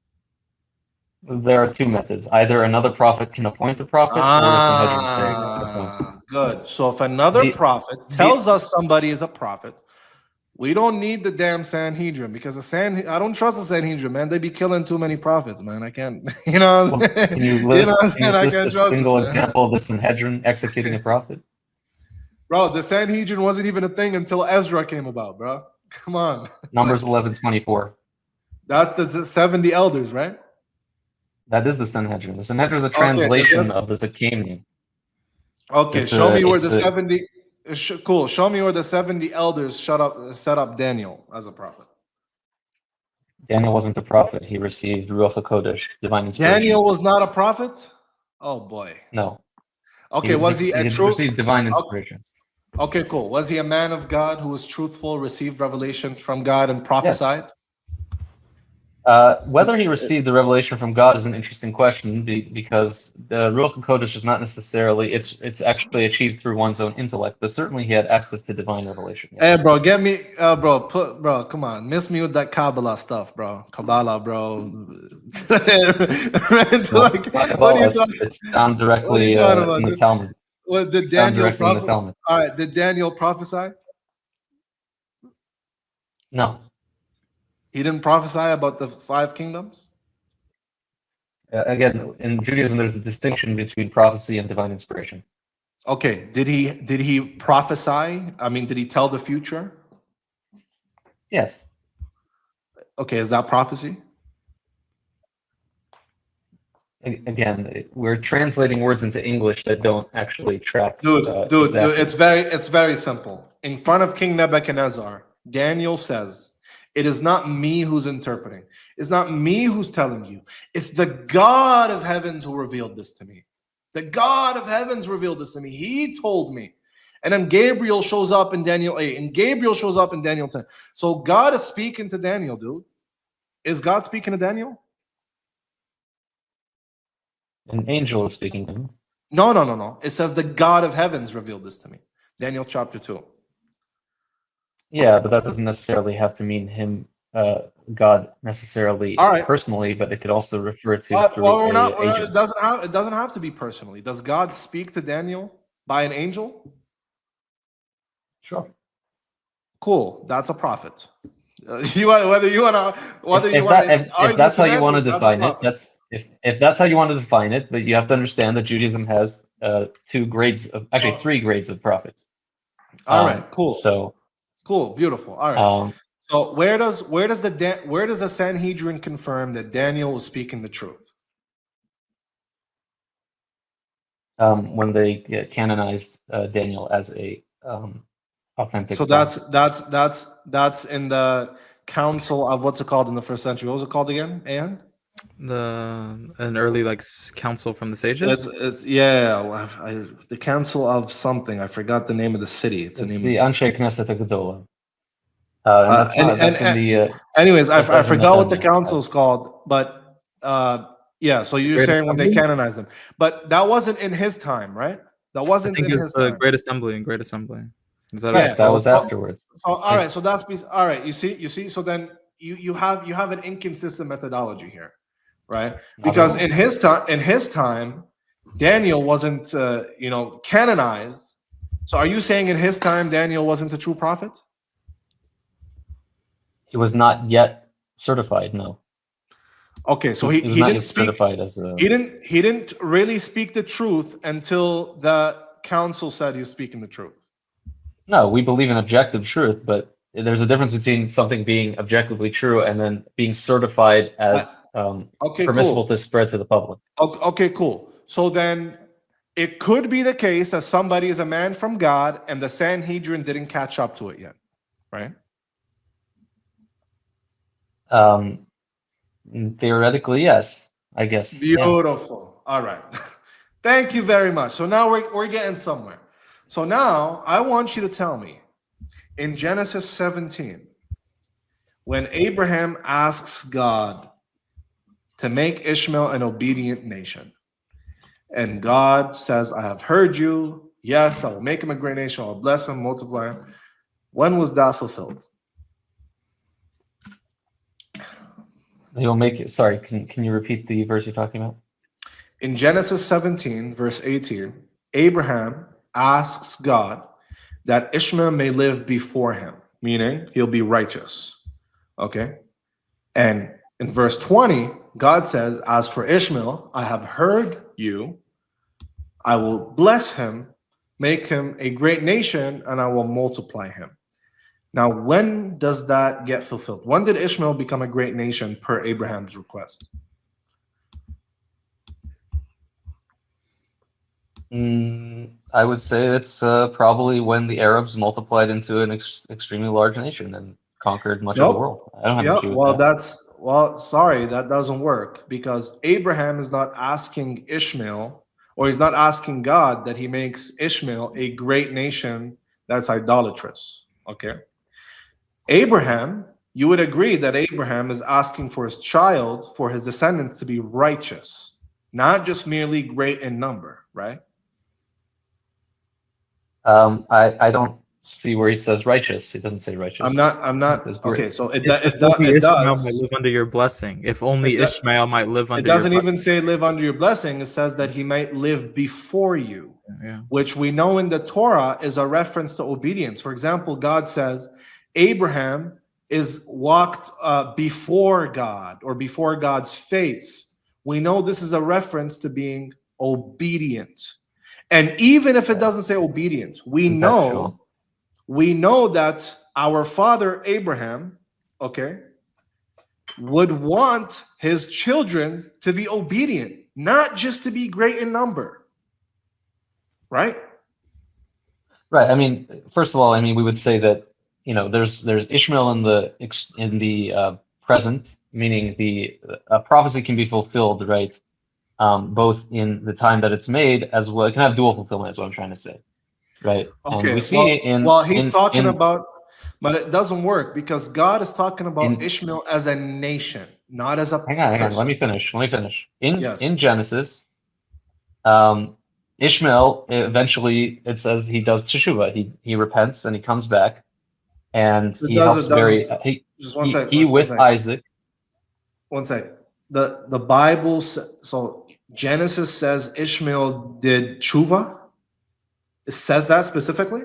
There are two methods. Either another prophet can appoint a prophet, or the Sanhedrin can appoint. Good. So if another prophet tells us somebody is a prophet, we don't need the damn Sanhedrin, because I don't trust the Sanhedrin, man. They be killing too many prophets, man. I can't, Can you list a single example of the Sanhedrin executing a prophet? Bro, the Sanhedrin wasn't even a thing until Ezra came about, bro. Come on. Numbers 11:24. That's the 70 elders, right? That is the Sanhedrin. The Sanhedrin is a translation of the Zakkim. Okay, show me where the 70. Cool. Show me where the 70 elders set up Daniel as a prophet. Daniel wasn't a prophet. He received Ruach HaKodesh, divine inspiration. Daniel was not a prophet? Oh boy. No. Okay, was he a true? Received divine inspiration. Okay, cool. Was he a man of God who was truthful, received revelation from God, and prophesied? Yes. Whether he received the revelation from God is an interesting question, because the Ruach HaKodesh is not necessarily, it's actually achieved through one's own intellect, but certainly he had access to divine revelation. Yes. Hey, bro, bro, come on. Miss me with that Kabbalah stuff, bro. Kabbalah, bro. It's down directly in the Talmud. Well, did Daniel prophesy? All right, did Daniel prophesy? No. He didn't prophesy about the 5 kingdoms? Again, in Judaism, there's a distinction between prophecy and divine inspiration. Okay, did he prophesy? I mean, did he tell the future? Yes. Okay, is that prophecy? Again, we're translating words into English that don't actually track. Dude, it's very simple. In front of King Nebuchadnezzar, Daniel says, it is not me who's interpreting. It's not me who's telling you. It's the God of heavens who revealed this to me. The God of heavens revealed this to me. He told me. And then Gabriel shows up in Daniel 8, and Gabriel shows up in Daniel 10. So God is speaking to Daniel, dude. Is God speaking to Daniel? An angel is speaking to him. No. It says the God of heavens revealed this to me. Daniel chapter 2. Yeah, but that doesn't necessarily have to mean him, God necessarily personally, but it could also refer to agent. It doesn't have to be personally. Does God speak to Daniel by an angel? Sure. Cool. That's a prophet. If that's how you want to define it, if that's how you want to define it, but you have to understand that Judaism has three grades of prophets. All right, cool. So cool, beautiful. All right. So where does the Sanhedrin confirm that Daniel was speaking the truth? When they canonized Daniel as a authentic. So that's in the council of what's it called in the first century? What was it called again, Ayan? An early council from the sages. It's the council of something. I forgot the name of the city. It's the Anshe Knesset Gedolah. Anyways, I forgot what the council is called, but yeah. So you're saying when they canonized them, but that wasn't in his time, right? That wasn't in his time. Great Assembly. Is that right? That was afterwards. So, all right. So that's all right. You see. So then you have an inconsistent methodology here, right? Because in his time, Daniel wasn't canonized. So are you saying in his time Daniel wasn't a true prophet? He was not yet certified. No. Okay, so he didn't speak. Certified as a... He didn't really speak the truth until the council said he was speaking the truth. No, we believe in objective truth, but there's a difference between something being objectively true and then being certified as permissible to spread to the public. Okay, cool. So then it could be the case that somebody is a man from God and the Sanhedrin didn't catch up to it yet, right? Theoretically, yes, I guess. Beautiful. Yes. All right. Thank you very much. So now we're getting somewhere. So now I want you to tell me in Genesis 17, when Abraham asks God to make Ishmael an obedient nation, and God says, I have heard you. Yes, I will make him a great nation. I'll bless him, multiply him. When was that fulfilled? He'll make it. Sorry, can you repeat the verse you're talking about? In Genesis 17, verse 18, Abraham asks God that Ishmael may live before him, meaning he'll be righteous. Okay? And in verse 20, God says, as for Ishmael, I have heard you. I will bless him, make him a great nation, and I will multiply him. Now, when does that get fulfilled? When did Ishmael become a great nation per Abraham's request? I would say it's probably when the Arabs multiplied into an extremely large nation and conquered much of the world. I don't have an issue with that. Sorry, that doesn't work, because Abraham is not asking Ishmael, or he's not asking God that he makes Ishmael a great nation that's idolatrous. Okay? Abraham, you would agree that Abraham is asking for his child, for his descendants to be righteous, not just merely great in number, right? I don't see where it says righteous. It doesn't say righteous. I'm not. Okay, so it does. Ishmael might live under your blessing. If only Ishmael might live under. It doesn't even say live under your blessing. It says that he might live before you, which we know in the Torah is a reference to obedience. For example, God says Abraham is walked before God, or before God's face. We know this is a reference to being obedient. And even if it doesn't say obedience, we know that our father Abraham, okay, would want his children to be obedient, not just to be great in number. Right? Right. I mean, first of all, we would say that, there's Ishmael in the present, meaning the prophecy can be fulfilled, right? Both in the time that it's made, as well. It can have dual fulfillment, is what I'm trying to say, right? Okay. And we see he's talking about, but it doesn't work because God is talking about Ishmael as a nation, not as a hang on. person. Let me finish. Yes. In Genesis, Ishmael eventually, it says he does teshuvah. He repents and he comes back, and he helps bury. Just one second. He with Isaac. One second. The Bible so Genesis says Ishmael did tshuva. It says that specifically.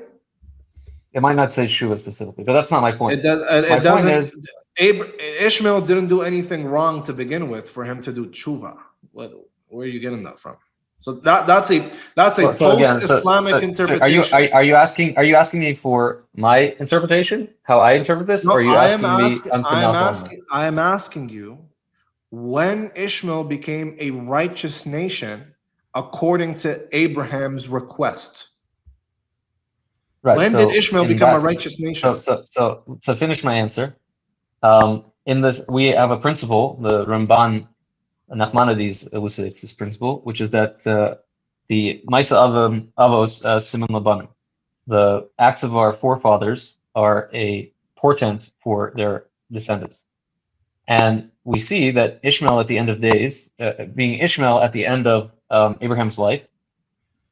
It might not say tshuva specifically, but that's not my point. My point is, Ishmael didn't do anything wrong to begin with for him to do tshuva. Where are you getting that from? So that's a post-Islamic interpretation. So are you asking me for my interpretation, how I interpret this, or are you I am asking you when Ishmael became a righteous nation according to Abraham's request. Right. When did Ishmael become a righteous nation? So to finish my answer, in this we have a principle, the Ramban Nachmanides elucidates this principle, which is that the Maisa Avos Siman Labanim, the acts of our forefathers are a portent for their descendants. And we see that Ishmael at the end of days, being Ishmael at the end of Abraham's life,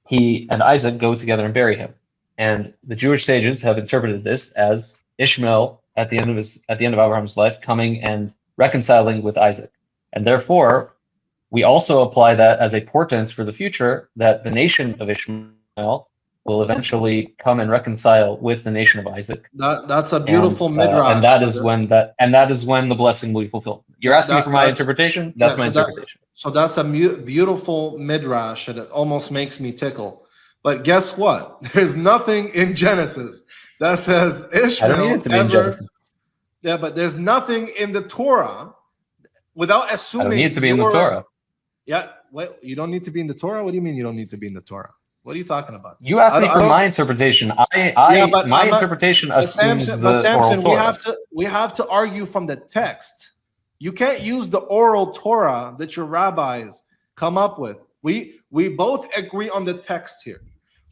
he and Isaac go together and bury him. And the Jewish sages have interpreted this as Ishmael at the end of Abraham's life coming and reconciling with Isaac. And therefore, we also apply that as a portent for the future that the nation of Ishmael will eventually come and reconcile with the nation of Isaac. That's a beautiful midrash. And that is when the blessing will be fulfilled. You're asking me for my interpretation? That's my interpretation. So that's a beautiful midrash, and it almost makes me tickle. But guess what? There's nothing in Genesis that says Ishmael. I don't need it to be in Genesis. Yeah, but there's nothing in the Torah without assuming. I don't need it to be in the Torah. Yeah, wait, you don't need to be in the Torah? What do you mean you don't need to be in the Torah? What are you talking about? You asked me for my interpretation. My interpretation assumes the oral Torah. We have to argue from the text. You can't use the oral Torah that your rabbis come up with. We both agree on the text here.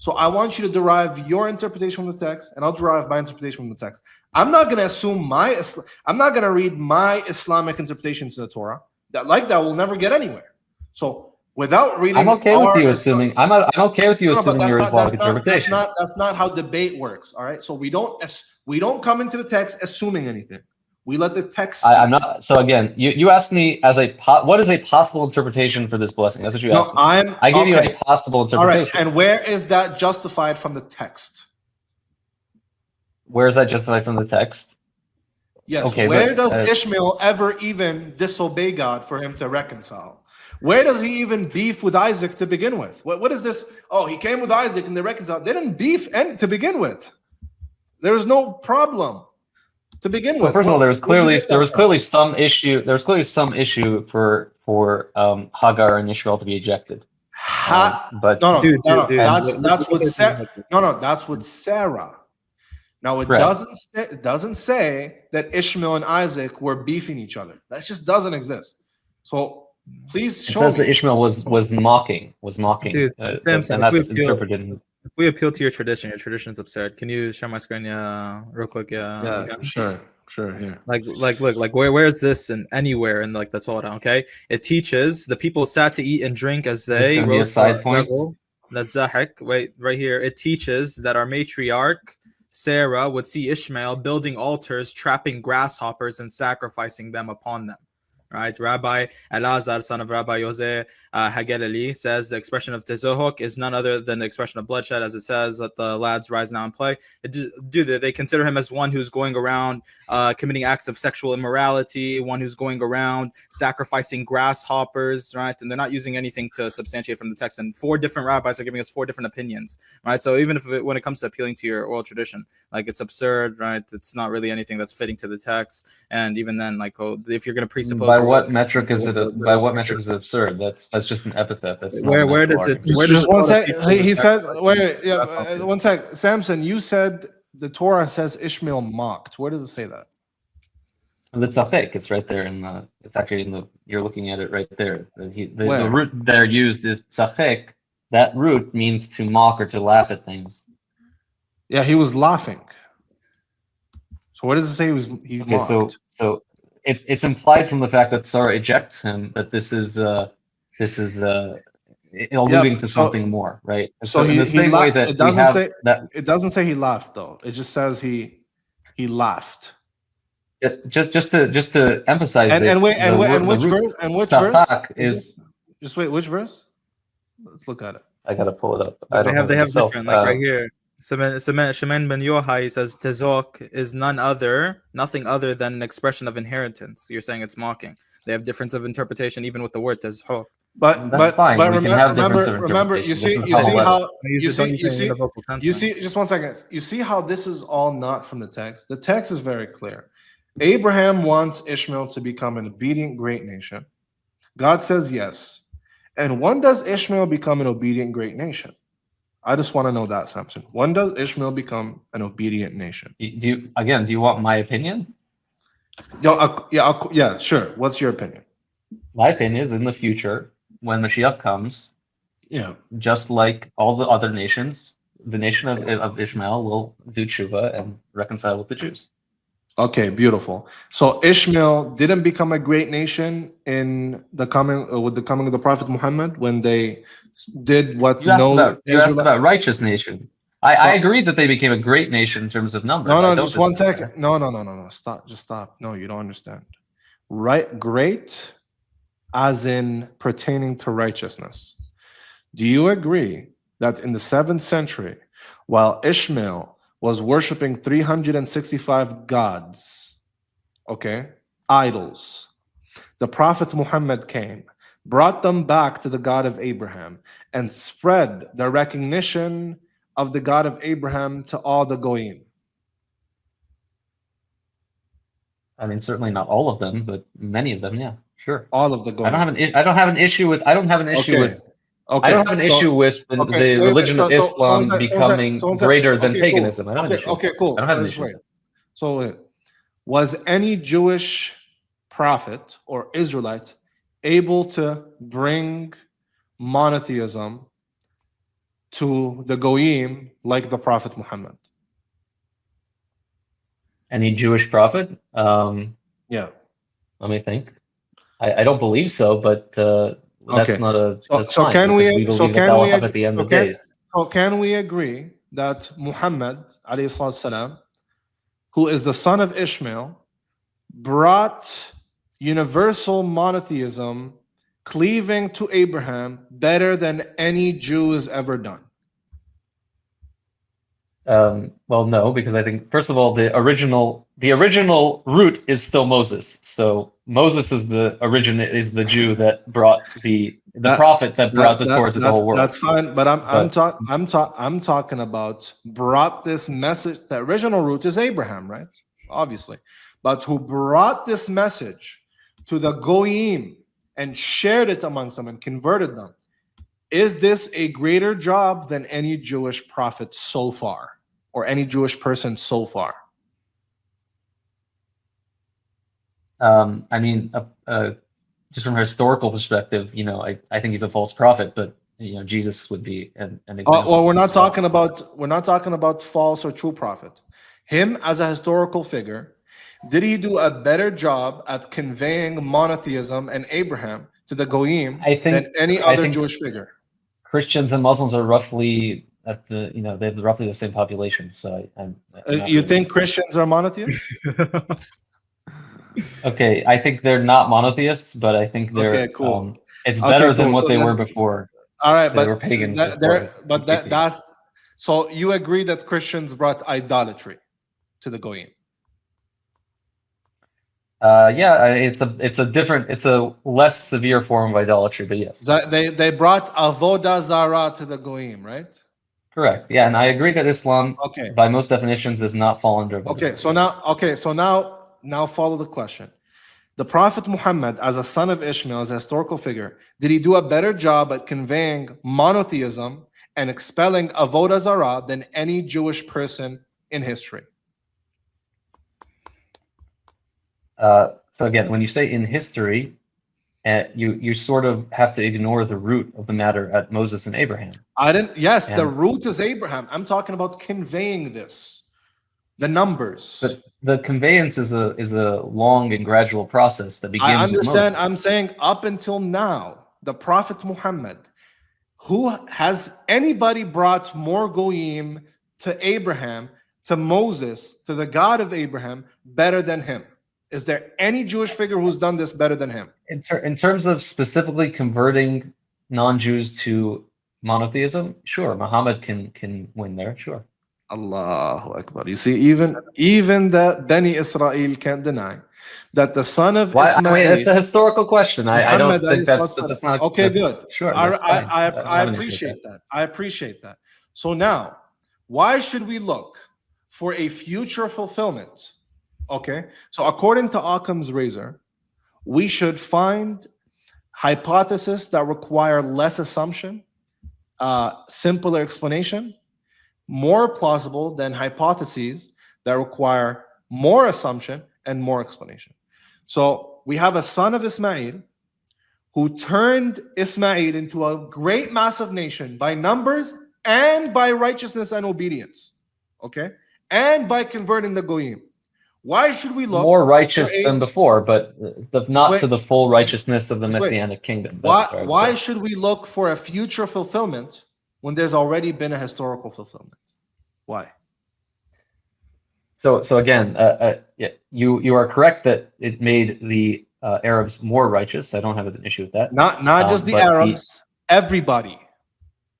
So I want you to derive your interpretation from the text, and I'll derive my interpretation from the text. I'm not going to assume I'm not going to read my Islamic interpretations of the Torah. That will never get anywhere. So without reading, I'm okay with you assuming. I'm okay with you assuming your Islamic interpretation. That's not how debate works. All right. So we don't come into the text assuming anything. We let the text. I'm not. So again, you asked me what is a possible interpretation for this blessing? That's what you asked me. I gave you a possible interpretation. All right. And where is that justified from the text? Where is that justified from the text? Yes. Okay, where does Ishmael ever even disobey God for him to reconcile? Where does he even beef with Isaac to begin with? What is this? Oh, he came with Isaac and they reconciled. They didn't beef to begin with. There was no problem to begin with. First of all, there was clearly some issue. There was clearly some issue for Hagar and Ishmael to be ejected. But that's with Sarah. Now it doesn't say that Ishmael and Isaac were beefing each other. That just doesn't exist. So please show me. It says that Ishmael was mocking. Dude, Samson, and that's interpreted. If we appeal to your tradition is absurd. Can you share my screen, real quick? Yeah, sure. Here. Look, where is this and anywhere in like the Torah? Okay, it teaches the people sat to eat and drink as they rose. Side point. That's Zahik. Wait, right here. It teaches that our matriarch Sarah would see Ishmael building altars, trapping grasshoppers, and sacrificing them upon them. Right, Rabbi Elazar, son of Rabbi Yosef Hageleli, says the expression of tezohok is none other than the expression of bloodshed, as it says, "Let the lads rise now and play." They consider him as one who's going around committing acts of sexual immorality, one who's going around sacrificing grasshoppers, right? And they're not using anything to substantiate from the text. And 4 different rabbis are giving us 4 different opinions, right? So even when it comes to appealing to your oral tradition, like it's absurd, right? It's not really anything that's fitting to the text. And even then, like, if you're going to presuppose. By what metric is it absurd? That's just an epithet. That's where does it? Where does one sec? He said. Wait. Yeah. 1 sec. Samson, you said the Torah says Ishmael mocked. Where does it say that? The tzafek, it's right there in the. It's actually in the. You're looking at it right there. The Where? root there used is tzafek. That root means to mock or to laugh at things. Yeah, he was laughing. So what does it say he Okay, mocked? so it's implied from the fact that Sarah ejects him that this is alluding to something more, right? And so in the same way that we have that, it doesn't say he laughed though. It just says he laughed. Just to emphasize this. Which verse is just wait, which verse? Let's look at it. I gotta pull it up. They have different, like right here. Shemen ben Yohai says Tezok is nothing other than an expression of inheritance. You're saying it's mocking. They have difference of interpretation even with the word Tezok. But that's fine. We can have difference of interpretation. Remember, you see just one second. You see how this is all not from the text? The text is very clear. Abraham wants Ishmael to become an obedient great nation. God says yes. And when does Ishmael become an obedient great nation? I just want to know that, Samson. When does Ishmael become an obedient nation? Do you want my opinion? Yeah, sure. What's your opinion? My opinion is in the future, when Mashiach comes, just like all the other nations, the nation of Ishmael will do tshuva and reconcile with the Jews. Okay, beautiful. So Ishmael didn't become a great nation in the coming with the coming of the Prophet Muhammad when they did what you asked about righteous nation. I agree that they became a great nation in terms of numbers. No, just 1 second. No. Stop. No, you don't understand. Right, great, as in pertaining to righteousness. Do you agree that in the 7th century, while Ishmael was worshiping 365 gods, idols, the Prophet Muhammad came, brought them back to the God of Abraham, and spread the recognition of the God of Abraham to all the Goyim? I mean, certainly not all of them, but many of them, yeah, sure. All of the Goyim. I don't have an issue with the religion of Islam becoming greater than paganism. Cool. I don't have an issue. Okay, cool. I don't have an issue. So, was any Jewish prophet or Israelite able to bring monotheism to the Goyim like the Prophet Muhammad? Any Jewish prophet? Yeah. Let me think. I don't believe so, but that's not a. So can we agree that Muhammad alayhi salam, who is the son of Ishmael, brought universal monotheism, cleaving to Abraham, better than any Jew has ever done? Well, no, because I think first of all, the original root is still Moses. So Moses is the Jew that brought the prophet that brought the Torah to the whole world. That's fine, but I'm talking about brought this message. The original root is Abraham, right? Obviously, but who brought this message to the Goyim and shared it amongst them and converted them? Is this a greater job than any Jewish prophet so far, or any Jewish person so far? I mean, just from a historical perspective, I think he's a false prophet, but Jesus would be an example. Well, we're not talking about false or true prophet. Him as a historical figure, did he do a better job at conveying monotheism and Abraham to the Goyim than any other Jewish figure? Christians and Muslims are roughly they have roughly the same population. So you think Christians are monotheists? Okay, I think they're not monotheists, but I think they're cool. It's better than what they were before. All right, but they were pagans. That's so you agree that Christians brought idolatry to the Goyim? Yeah, it's a less severe form of idolatry, but yes. They brought avodah zarah to the Goyim, right? Correct. Yeah, and I agree that Islam, by most definitions, does not fall under. Now follow the question. The Prophet Muhammad, as a son of Ishmael, as a historical figure, did he do a better job at conveying monotheism and expelling avodah zarah than any Jewish person in history? So again, when you say in history, you sort of have to ignore the root of the matter at Moses and Abraham. Yes, the And- root is Abraham. I'm talking about conveying this, the numbers. But the conveyance is a long and gradual process that begins I understand. with Moses. I'm saying up until now, the Prophet Muhammad, who has anybody brought more goyim to Abraham, to Moses, to the God of Abraham, better than him? Is there any Jewish figure who's done this better than him? In terms of specifically converting non-Jews to monotheism, sure, Muhammad can win there, sure. Allahu Akbar. You see, even the Bani Israel can't deny that the son of Ismail. I mean, it's a historical question. I don't think that's not okay. That's, good. Sure. I appreciate that. I appreciate that. So now, why should we look for a future fulfillment? Okay. So according to Occam's razor, we should find hypotheses that require less assumption, simpler explanation, more plausible than hypotheses that require more assumption and more explanation. So we have a son of Ismail who turned Ismail into a great massive nation by numbers and by righteousness and obedience, okay? And by converting the Goyim. Why should we look more righteous than before, but not to the full righteousness of the Messianic kingdom? Why should we look for a future fulfillment when there's already been a historical fulfillment? Why? So again, you are correct that it made the Arabs more righteous. I don't have an issue with that. Not just the Arabs, everybody.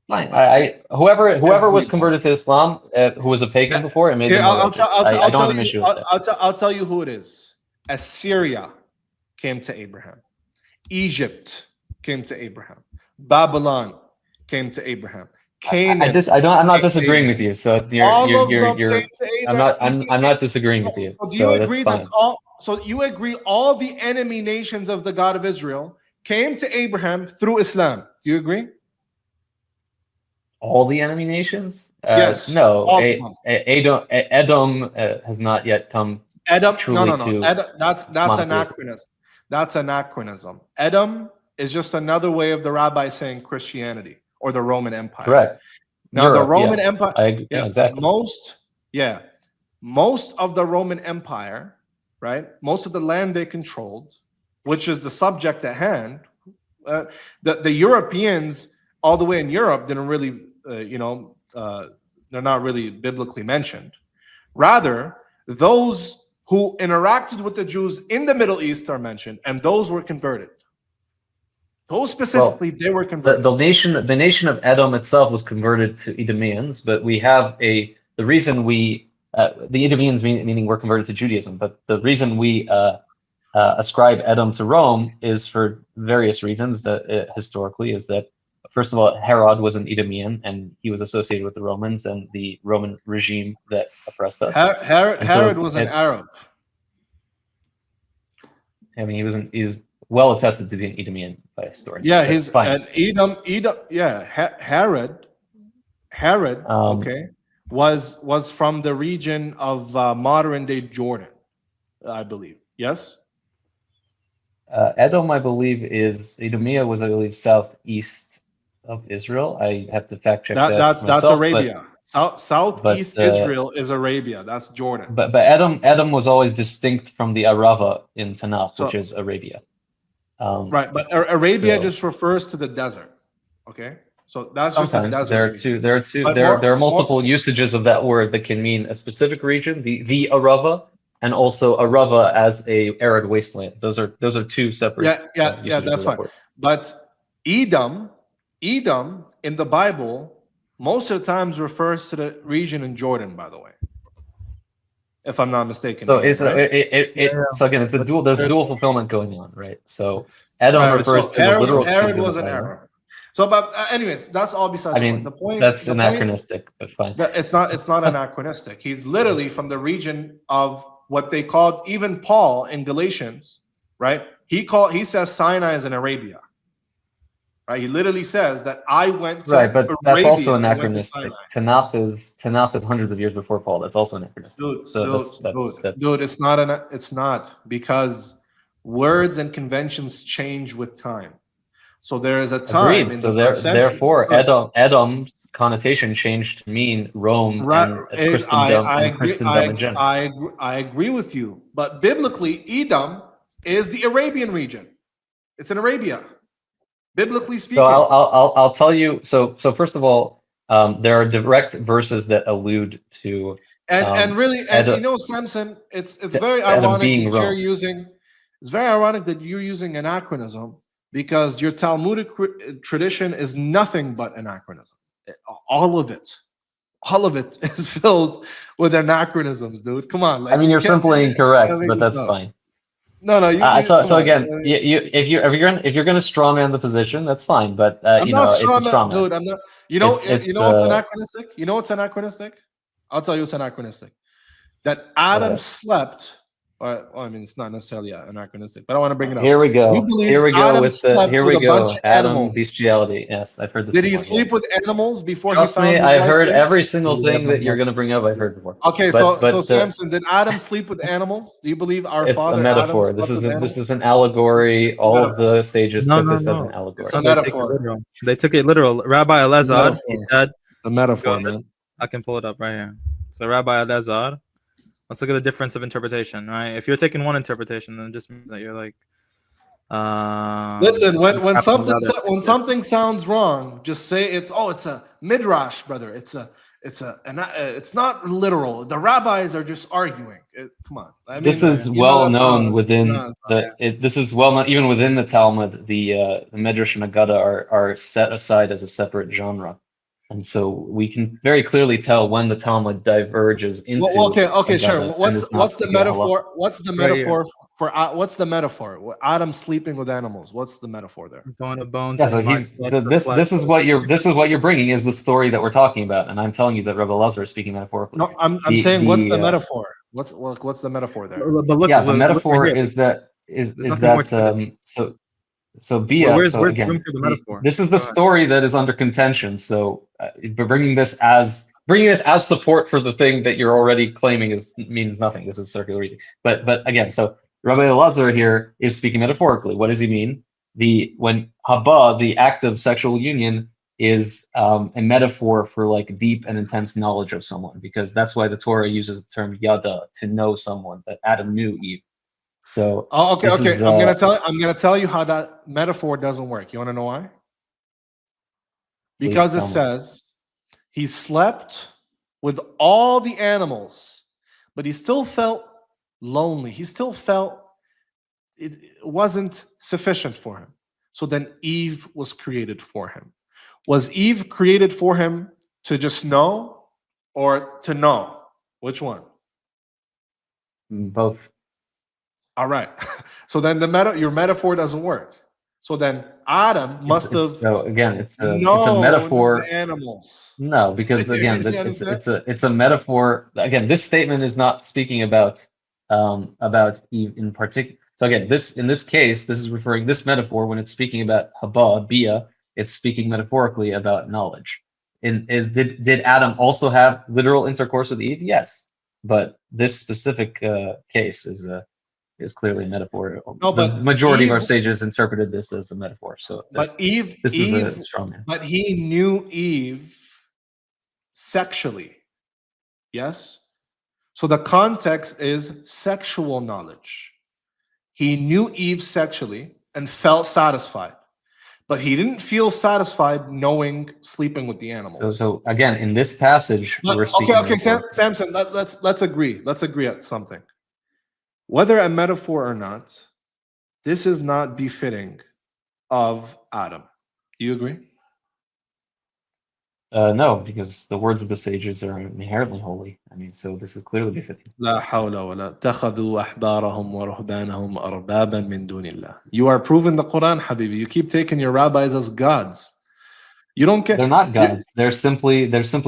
Fine. Whoever was converted to Islam, who was a pagan before, it made them more righteous. I don't have an issue with that. I'll tell you who it is. Assyria came to Abraham. Egypt came to Abraham. Babylon came to Abraham. Canaan. I'm not disagreeing with you. So I'm not disagreeing with you. So do you agree that so you agree all the enemy nations of the God of Israel came to Abraham through Islam? Do you agree? All the enemy nations? Yes. No. Edom has not yet come. Edom. Truly No. That's anachronism. That's anachronism. Edom is just another way of the rabbi saying Christianity or the Roman Empire. Correct. Now Europe, the Roman Empire. I agree. Yeah, exactly. Most of the Roman Empire, right? Most of the land they controlled, which is the subject at hand. The Europeans, all the way in Europe, didn't really, they're not really biblically mentioned. Rather, those who interacted with the Jews in the Middle East are mentioned, and those were converted. Those specifically, they were converted. The nation of Edom itself was converted to Idumeans, but we have the reason the Idumeans meaning we're converted to Judaism, but the reason we ascribe Edom to Rome is for various reasons. That historically is that, first of all, Herod was an Idumean, and he was associated with the Romans and the Roman regime that oppressed us. Herod was an Arab. I mean, he's well attested to be an Edomian by historians. Yeah, he's fine. an Edom. Yeah, Herod. Okay, was from the region of modern day Jordan, I believe. Yes. Edom, I believe, Idumea was, I believe, southeast of Israel. I have to fact check that. That's Arabia. Southeast Israel is Arabia. That's Jordan. But Edom was always distinct from the Arava in Tanakh, which is Arabia. Right, but Arabia just refers to the desert. Okay, so that's just the desert. There are multiple usages of that word that can mean a specific region, the Arava, and also Arava as a arid wasteland. Those are two separate. Yeah, that's fine. But Edom in the Bible most of the times refers to the region in Jordan, by the way, if I'm not mistaken. So so again, it's a dual. There's dual fulfillment going on, right? So Edom refers to the literal. Herod was an Arab. So, but anyways, that's all besides the point. That's anachronistic, but fine. It's not anachronistic. He's literally from the region of what they called, even Paul in Galatians, right? He says Sinai is in Arabia, Right? He literally says that I went to Right, but that's also Arabia, I went to anachronistic. Sinai. Tanakh is hundreds of years before Paul. That's also anachronistic. Dude, So dude, it's not it's not, because words and conventions change with time. So there is a time agreed. in So the first century. therefore, Look, Edom's connotation changed to mean Rome and Christendom and Christendom in general. I agree with you, but biblically, Edom is the Arabian region. It's in Arabia, biblically speaking. So I'll tell you. So first of all, there are direct verses that allude to and really, and Edom, you know, Samson, it's very ironic that you're using. It's very ironic that you're using anachronism, because your Talmudic tradition is nothing but anachronism. All of it is filled with anachronisms, dude. Come on. Like, I mean, you're simply incorrect, but that's fine. No. So again, if you're gonna strawman the position, that's fine. But I'm not it's a strawman, dude. I'm not. You know what's anachronistic? You know what's anachronistic? I'll tell you what's anachronistic. That Adam slept. I mean, it's not necessarily anachronistic, but I want to bring it up. Here we go. Here we go. Adam bestiality. Yes, I've heard this. Did he sleep with animals before Trust he found me, I've heard every single thing that you're going to bring up. I've heard before. Okay, so Samson, did Adam sleep with animals? Do you believe our father? It's a metaphor. This is an allegory. All of the sages took this as an allegory. It's a metaphor. They took it literal. Rabbi Elazar, he said, the metaphor, man. I can pull it up right here. So Rabbi Elazar, let's look at the difference of interpretation, right? If you're taking one interpretation, then it just means that you're like, listen, when something sounds wrong, just say it's a midrash, brother. It's not literal. The rabbis are just arguing. Come on. I mean, this is well known within this is well known even within the Talmud. The Midrash and Aggadah are set aside as a separate genre. And so we can very clearly tell when the Talmud diverges into. Okay, sure. What's the metaphor? What's the metaphor? Adam sleeping with animals. What's the metaphor there? Bone of bones. Yeah, so this is what you're bringing is the story that we're talking about, and I'm telling you that Rabbi Elazar is speaking metaphorically. No, I'm saying what's the metaphor? What's the metaphor there? The metaphor is that So Bia, room for the metaphor? This is the story that is under contention. So bringing this as support for the thing that you're already claiming means nothing. This is circular reasoning. But again, so Rabbi Elazar here is speaking metaphorically. What does he mean? When haba, the act of sexual union, is a metaphor for like deep and intense knowledge of someone, because that's why the Torah uses the term yada, to know someone, that Adam knew Eve. So okay. I'm gonna tell you how that metaphor doesn't work. You want to know why? Because it says he slept with all the animals, but he still felt lonely. He still felt it wasn't sufficient for him. So then Eve was created for him. Was Eve created for him to just know or to know? Which one? Both. All right. So then your metaphor doesn't work. So then Adam must have. So again, it's a metaphor. The animals. No, because again, it's a metaphor. Again, this statement is not speaking about Eve in particular. So again, in this case, this is referring this metaphor when it's speaking about haba, bia. It's speaking metaphorically about knowledge. Did Adam also have literal intercourse with Eve? Yes, but this specific case is clearly a metaphor. No, but the majority of our sages interpreted this as a metaphor. So, but Eve, this is a strong man. But he knew Eve sexually. Yes. So the context is sexual knowledge. He knew Eve sexually and felt satisfied, but he didn't feel satisfied knowing sleeping with the animals. So again, in this passage, we're speaking. Okay, Samson. Let's agree. Let's agree at something. Whether a metaphor or not, this is not befitting of Adam. Do you agree? No, because the words of the sages are inherently holy. I mean, so this is clearly befitting. لا حول ولا اتخذوا أحبارهم ورهبانهم أربابا من دون الله. You are proving the Quran, Habibi. You keep taking your rabbis as gods. You don't care. They're not gods. They're simply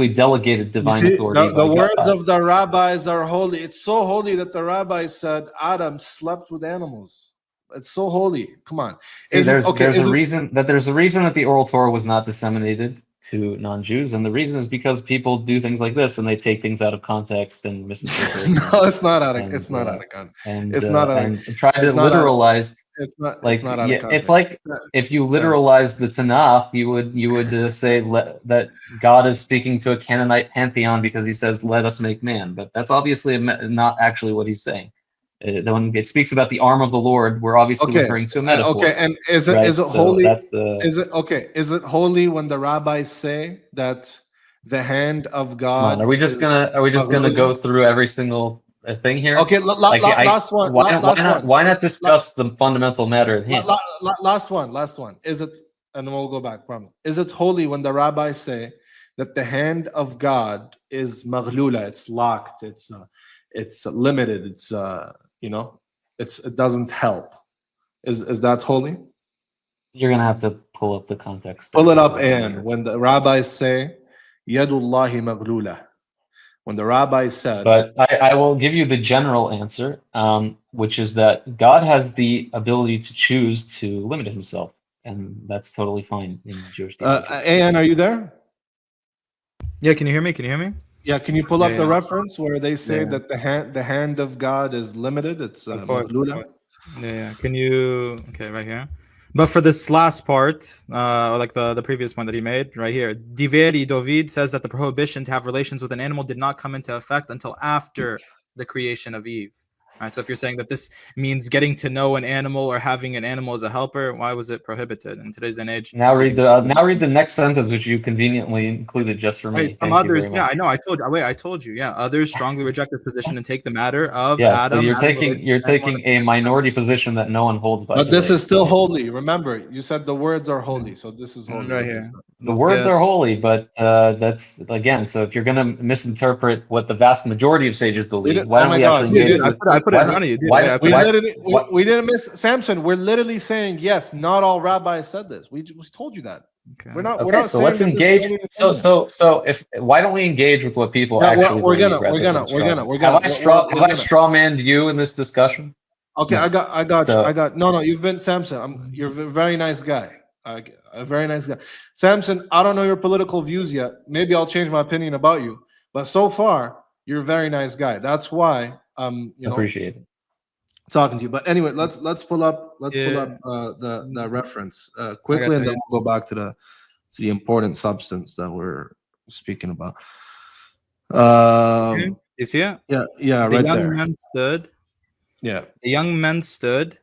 delegated divine authority. The words of the rabbis are holy. It's so holy that the rabbis said Adam slept with animals. It's so holy. Come on. See, there's a reason that the oral Torah was not disseminated to non-Jews, and the reason is because people do things like this and they take things out of context and misinterpret. No, it's not out of context. And try to literalize. It's not like out of context. It's like if you literalize the Tanakh, you would say that God is speaking to a Canaanite pantheon because he says, "Let us make man," but that's obviously not actually what he's saying. When it speaks about the arm of the Lord, we're obviously referring to a metaphor. Okay, and is it holy? Is it holy when the rabbis say that the hand of God? Are we just gonna go through every single thing here? Okay, last one. Why not discuss the fundamental matter at hand? Last one. Is it? And then we'll go back. Promise. Is it holy when the rabbis say that the hand of God is maghlula? It's locked. It's limited. It's it doesn't help. Is that holy? You're gonna have to pull up the context. Pull it up, and when the rabbis say yadullahi maghlula, when the rabbis said, but I will give you the general answer, which is that God has the ability to choose to limit himself, and that's totally fine in Jewish theology. Ayan, are you there? Yeah, can you hear me? Yeah, can you pull up the reference where they say that the hand of God is limited? It's of course. Yeah. Can you? Okay, right here. But for this last part, like the previous one that he made, right here, Diveri Dovid says that the prohibition to have relations with an animal did not come into effect until after the creation of Eve. All right, so if you're saying that this means getting to know an animal or having an animal as a helper, why was it prohibited in today's day and age? Now read the next sentence, which you conveniently included just for me. Wait, some others, I know. I told you. Yeah, others strongly reject this position and take the matter of Adam. So you're taking a minority position that no one holds by. But this is still holy. Remember, you said the words are holy, so this is holy. Right here. The words are holy, but that's again. So if you're going to misinterpret what the vast majority of sages believe, why don't we actually engage? I put it in front of you. We didn't miss Samson. We're literally saying yes. Not all rabbis said this. We told you that. Okay. We're not. So let's engage. So if why don't we engage with what people actually believe? We're gonna. Have I strawmanned you in this discussion? Okay, no. I got you. No. You've been Samson. You're a very nice guy. A very nice guy. Samson, I don't know your political views yet. Maybe I'll change my opinion about you. But so far, you're a very nice guy. That's why appreciate it. Talking to you. But anyway, let's pull up the reference quickly, and then we'll go back to the important substance that we're speaking about. You see it? Yeah, right there. The young men stood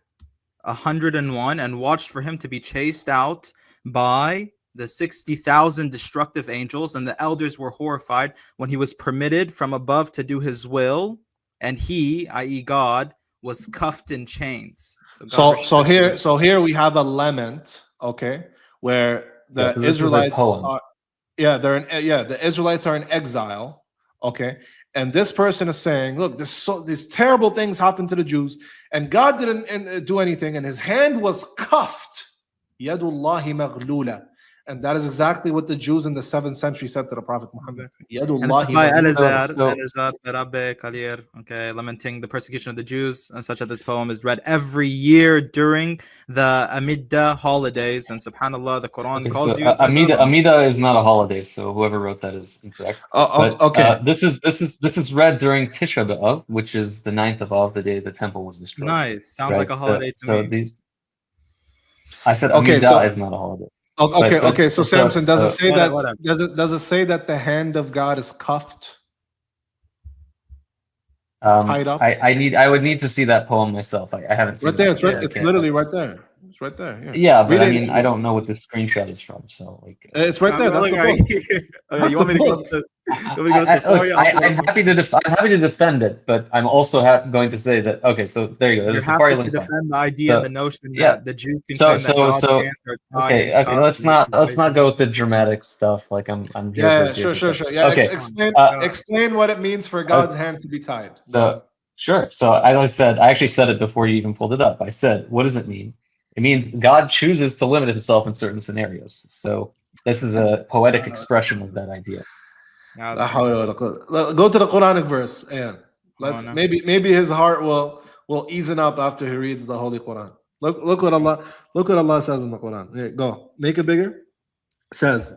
101 and watched for him to be chased out by the 60,000 destructive angels, and the elders were horrified when he was permitted from above to do his will, and he, i.e. God, was cuffed in chains. So here we have a lament, okay, where the Israelites are, the Israelites are in exile, okay, and this person is saying, look, these terrible things happened to the Jews, and God didn't do anything, and his hand was cuffed. Yadullahi maghlula. And that is exactly what the Jews in the 7th century said to the Prophet Muhammad. Okay, lamenting the persecution of the Jews, and such that this poem is read every year during the Amida holidays. And subhanAllah, the Quran calls you. Amida is not a holiday, so whoever wrote that is incorrect. Okay. This is read during Tisha B'Av, which is the 9th of Av, the day the temple was destroyed. Nice, sounds like a holiday to me. I said Amida is not a holiday. Okay. So Samson, does it say that? Does it say that the hand of God is cuffed? Tied up? I would need to see that poem myself. I haven't seen it. It's literally right there. It's right there. Yeah, but I mean, I don't know what this screenshot is from, so like. It's right there. That's the book. You want me to go up to? I'm happy to defend it, but I'm also going to say that so there you go. You're happy to defend the idea and the notion that the Jews can claim that God's hands are tied. Okay. Let's not go with the dramatic stuff. Like I'm here. Yeah, sure. Yeah. Okay. Explain what it means for God's hand to be tied. So sure. So I actually said it before you even pulled it up. I said, what does it mean? It means God chooses to limit himself in certain scenarios. So this is a poetic expression of that idea. Go to the Quranic verse, and maybe his heart will easen up after he reads the Holy Quran. Look what Allah says in the Quran. Here, go. Make it bigger. It says,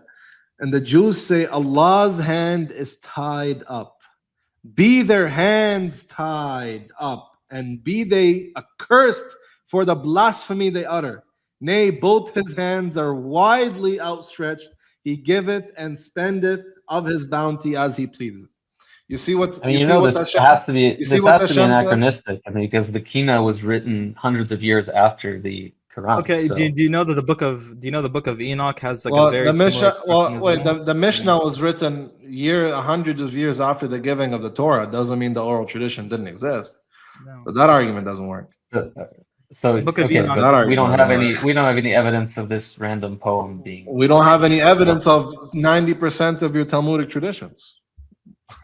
and the Jews say Allah's hand is tied up. Be their hands tied up, and be they accursed for the blasphemy they utter. Nay, both his hands are widely outstretched. He giveth and spendeth of his bounty as he pleaseth. You see what? I mean, this has to be anachronistic. I mean, because the Kina was written hundreds of years after the Quran. Okay, so. do you know that the book of Enoch has like a very the Mishnah? Well, the Mishnah was written hundreds of years after the giving of the Torah. Doesn't mean the oral tradition didn't exist. No. So that argument doesn't work. So Book of okay, Enoch, but we don't have any evidence of this random poem being. We don't have any evidence of 90% of your Talmudic traditions.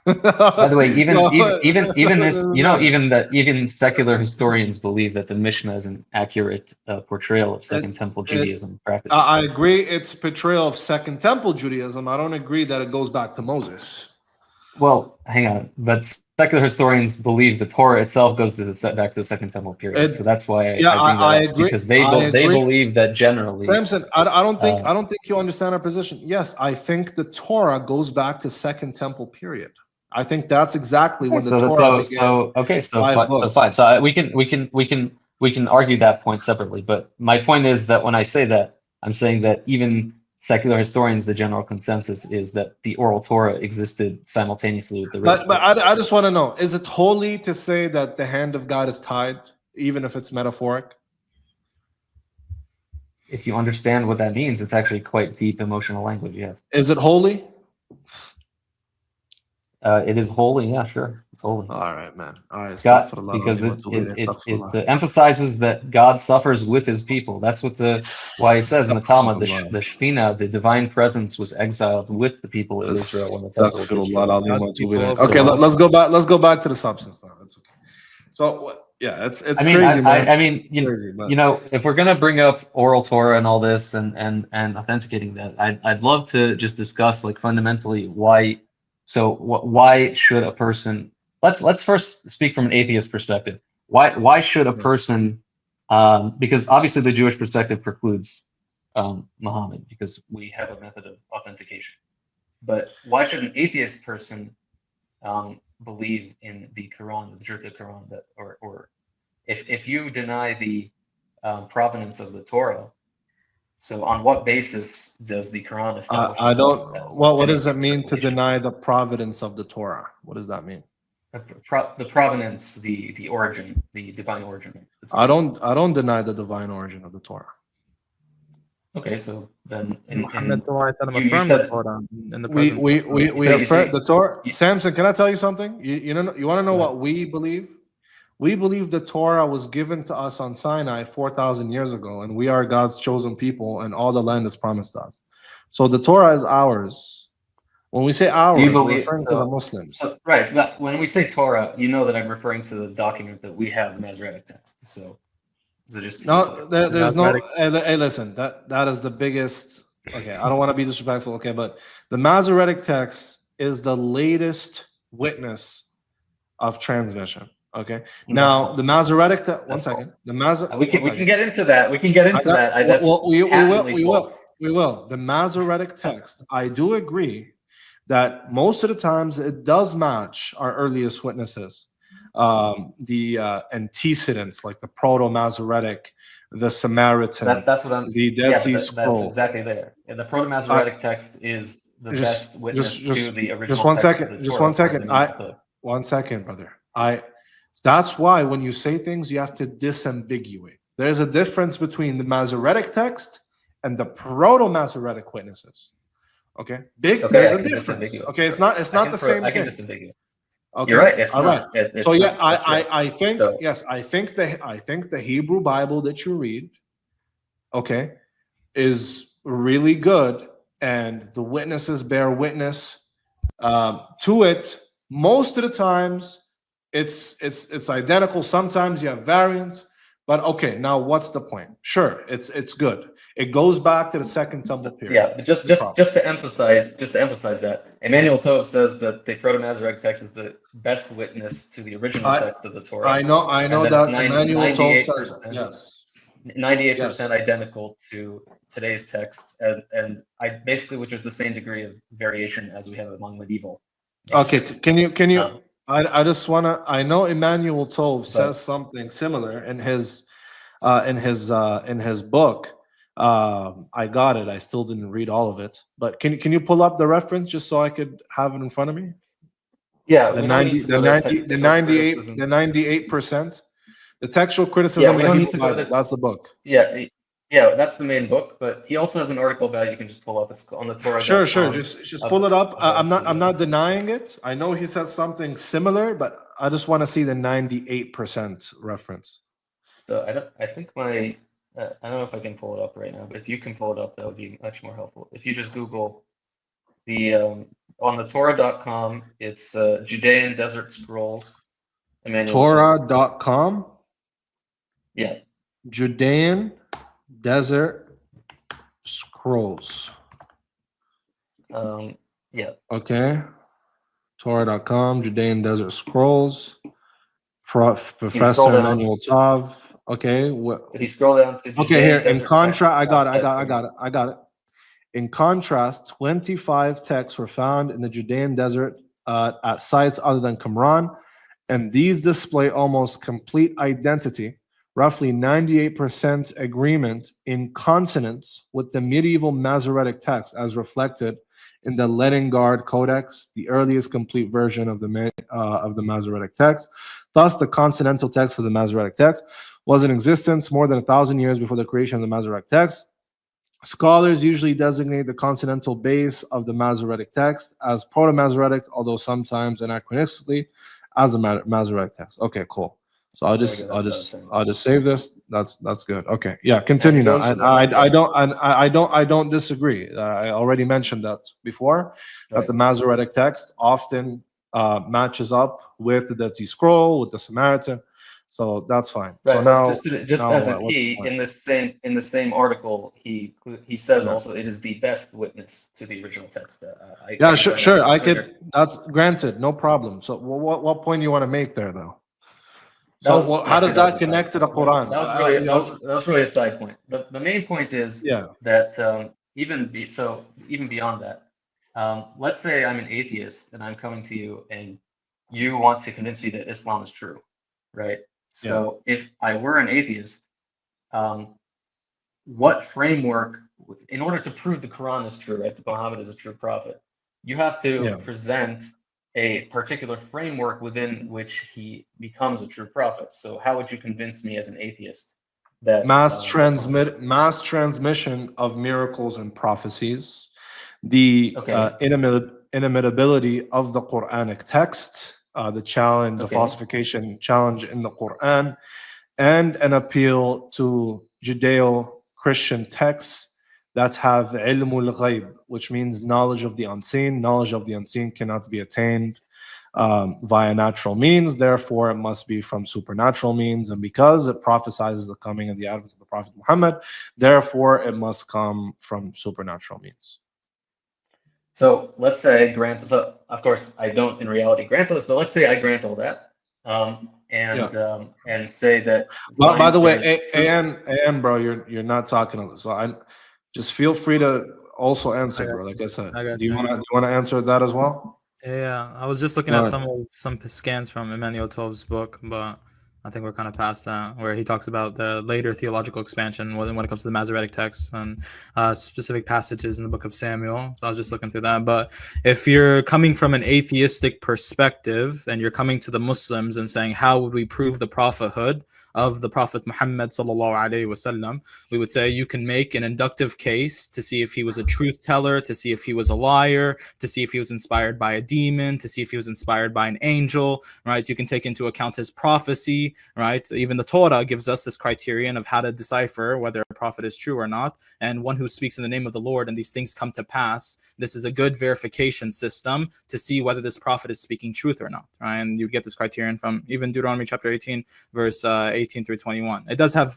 By the way, even secular historians believe that the Mishnah is an accurate portrayal of Second Temple Judaism practice. I agree, it's portrayal of Second Temple Judaism. I don't agree that it goes back to Moses. Well, hang on, but secular historians believe the Torah itself goes back to the Second Temple period. So that's why I agree, because they believe that generally. Samson, I don't think you understand our position. Yes, I think the Torah goes back to Second Temple period. I think that's exactly when the Torah began. So fine. So we can argue that point separately. But my point is that when I say that, I'm saying that even secular historians, the general consensus is that the oral Torah existed simultaneously with the written. But I just want to know: is it holy to say that the hand of God is tied, even if it's metaphoric? If you understand what that means, it's actually quite deep emotional language. Yes. Is it holy? It is holy, yeah, sure, it's holy. All right, man. All right, because it emphasizes that God suffers with His people. That's what why it says in the Talmud, the Shekhinah, the divine presence, was exiled with the people of Israel when the temple was destroyed. Okay, let's go back. Let's go back to the substance now. That's okay. So yeah, it's crazy, man. I mean, you know, if we're gonna bring up oral Torah and all this and authenticating that, I'd love to just discuss like fundamentally why. So why should a person? Let's first speak from an atheist perspective. Why should a person? Because obviously the Jewish perspective precludes Muhammad because we have a method of authentication. But why should an atheist person believe in the Quran, the truth of the Quran, that or if you deny the provenance of the Torah? So on what basis does the Quran establish? I don't. What does it mean to deny the providence of the Torah? What does that mean? The provenance, the origin, the divine origin. I don't deny the divine origin of the Torah. Okay, so then Muhammad affirmed the Torah in the present. We affirm the Torah. Samson, can I tell you something? You want to know what we believe? We believe the Torah was given to us on Sinai 4,000 years ago, and we are God's chosen people, and all the land is promised us. So the Torah is ours. When we say ours, we're referring to the Muslims. Right. But when we say Torah, you know that I'm referring to the document that we have, the Masoretic text. So just there's no. Hey, listen, that is the biggest. Okay, I don't want to be disrespectful. Okay, but the Masoretic text is the latest witness of transmission. Okay. Now the Masoretic. One second. We can get into that. We can get into that. We will. The Masoretic text. I do agree that most of the times it does match our earliest witnesses, the antecedents like the Proto-Masoretic, the Samaritan. That's what I'm. The Dead Sea Scroll. That's exactly there. And the Proto-Masoretic text is the best witness to the original. Just one text second. Just one second. 1 second, brother. That's why when you say things, you have to disambiguate. There's a difference between the Masoretic text and the Proto-Masoretic witnesses. Okay, there's a difference. Okay, it's not the same thing. I can disambiguate. Okay, you're right. It's all not. right. I think the Hebrew Bible that you read, okay, is really good, and the witnesses bear witness to it. Most of the times, it's identical. Sometimes you have variants, but okay. Now, what's the point? Sure, it's good. It goes back to the Second Temple period. Yeah, but just to emphasize that Emmanuel Tov says that the Proto-Masoretic text is the best witness to the original text of the Torah. I know that Emmanuel Tov says yes. 98% identical to today's text, and I basically, which is the same degree of variation as we have among medieval. Okay, can you? I just wanna. I know Emmanuel Tove says something similar in his book. I got it. I still didn't read all of it, but can you pull up the reference just so I could have it in front of me? Yeah, The 98%. The textual criticism of the Hebrew Bible. That's the book. Yeah, that's the main book. But he also has an article about it. You can just pull up. It's on the Torah. Sure. Just pull it up. I'm not denying it. I know he says something similar, but I just want to see the 98% reference. So I think I don't know if I can pull it up right now, but if you can pull it up, that would be much more helpful. If you just Google the on the Torah.com, it's Judean Desert Scrolls. Torah.com. Yeah. Judean Desert Scrolls. Yeah. Okay. Torah.com, Judean Desert Scrolls. Professor Emmanuel Tov. Okay. If you scroll down to okay, here. In contrast, I got it. In contrast, 25 texts were found in the Judean desert at sites other than Qumran, and these display almost complete identity, roughly 98% agreement in consonance with the medieval Masoretic text as reflected in the Leningrad Codex, the earliest complete version of the Masoretic text. Thus, the consonantal text of the Masoretic text was in existence more than 1,000 years before the creation of the Masoretic text. Scholars usually designate the consonantal base of the Masoretic text as Proto-Masoretic, although sometimes anachronistically as a Masoretic text. Okay, cool. So I'll just save this. That's good. Okay, yeah. Continue now. I don't disagree. I already mentioned that before. That the Masoretic text often matches up with the Dead Sea Scroll, with the Samaritan. So that's fine. Right, so now, just as a key in the same article, he says also it is the best witness to the original text. Sure. I could. That's granted, no problem. So what point do you want to make there, though? So how does that connect to the Quran? That was really a side point. The main point is that even beyond that, let's say I'm an atheist and I'm coming to you and you want to convince me that Islam is true, right? So if I were an atheist, what framework, in order to prove the Quran is true, right, that Muhammad is a true prophet, you have to present a particular framework within which he becomes a true prophet. So how would you convince me as an atheist that mass transmission of miracles and prophecies, the inimitability of the Quranic text, the challenge, the falsification challenge in the Quran, and an appeal to Judeo-Christian texts that have ilmul ghaib, which means knowledge of the unseen. Knowledge of the unseen cannot be attained via natural means. Therefore, it must be from supernatural means. And because it prophesies the coming of the advent of the Prophet Muhammad, therefore, it must come from supernatural means. So let's say so of course I don't in reality grant this, but let's say I grant all that, and say that. Well, by the way, AN, bro, you're not talking. So I just feel free to also answer, bro. Like I said, do you want to answer that as well? Yeah, I was just looking at some scans from Emmanuel Tove's book, but I think we're kind of past that, where he talks about the later theological expansion when it comes to the Masoretic texts and specific passages in the book of Samuel. So I was just looking through that. But if you're coming from an atheistic perspective and you're coming to the Muslims and saying, how would we prove the prophethood of the Prophet Muhammad sallallahu alaihi wasallam, we would say you can make an inductive case to see if he was a truth teller, to see if he was a liar, to see if he was inspired by a demon, to see if he was inspired by an angel, right? You can take into account his prophecy, right? Even the Torah gives us this criterion of how to decipher whether a prophet is true or not. And one who speaks in the name of the Lord and these things come to pass, this is a good verification system to see whether this prophet is speaking truth or not, right? And you get this criterion from even Deuteronomy chapter 18, verse 18 18 through 21. It does have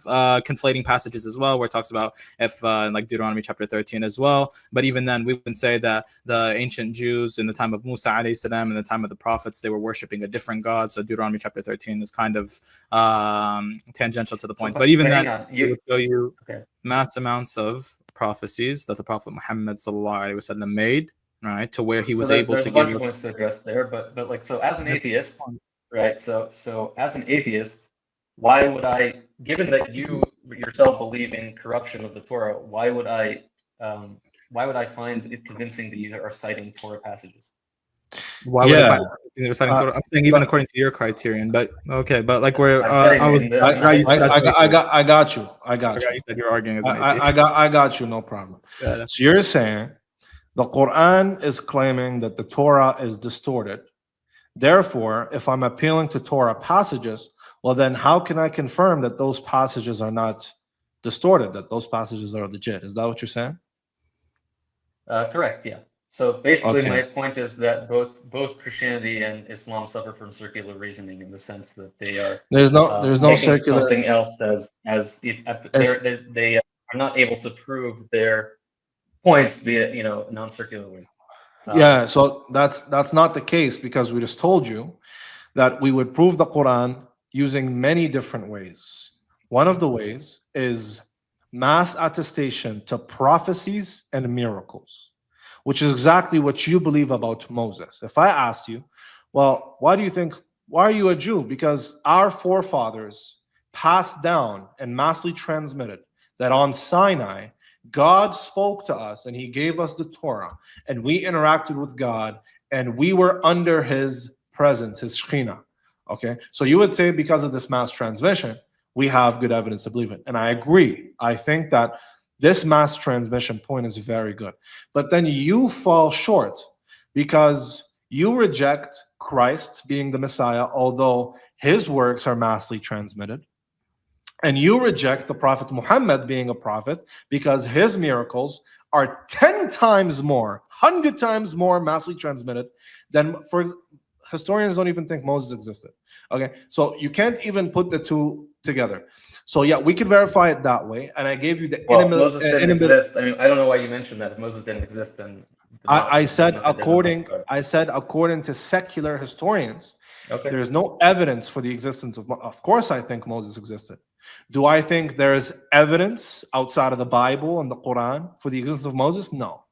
conflating passages as well, where it talks about if like Deuteronomy chapter 13 as well. But even then, we can say that the ancient Jews in the time of Musa alayhi salam, in the time of the prophets, they were worshiping a different God. So Deuteronomy chapter 13 is kind of tangential to the point. But even then, it would show you mass amounts of prophecies that the Prophet Muhammad sallallahu alaihi wasallam made, right, to where he was able to give us. There's a bunch of points to address there, but like, so as an atheist, right? So as an atheist, why would I, given that you yourself believe in corruption of the Torah, why would I find it convincing that you are citing Torah passages? Why would I find Torah? I'm saying even according to your criterion, but okay, but like where I got you. You said you're arguing as an atheist. I got you, no problem. So you're saying the Quran is claiming that the Torah is distorted. Therefore, if I'm appealing to Torah passages, well, then how can I confirm that those passages are not distorted, that those passages are legit? Is that what you're saying? Correct, yeah. So basically, my point is that both Christianity and Islam suffer from circular reasoning in the sense that they are there's no circular something else as they are not able to prove their points via non-circular way. Yeah, so that's not the case, because we just told you that we would prove the Quran using many different ways. One of the ways is mass attestation to prophecies and miracles, which is exactly what you believe about Moses. If I asked you, well, why are you a Jew? Because our forefathers passed down and massively transmitted that on Sinai, God spoke to us and he gave us the Torah, and we interacted with God and we were under his presence, his Shekhinah. Okay, so you would say because of this mass transmission, we have good evidence to believe it. And I agree. I think that this mass transmission point is very good. But then you fall short because you reject Christ being the Messiah, although his works are massively transmitted. And you reject the Prophet Muhammad being a prophet because his miracles are 10 times more, 100 times more massively transmitted than, historians don't even think Moses existed. Okay, so you can't even put the two together. So yeah, we can verify it that way. And I gave you the Moses didn't exist. I mean, I don't know why you mentioned that. If Moses didn't exist, then I said according to secular historians, there's no evidence for the existence of course I think Moses existed. Do I think there's evidence outside of the Bible and the Quran for the existence of Moses? No,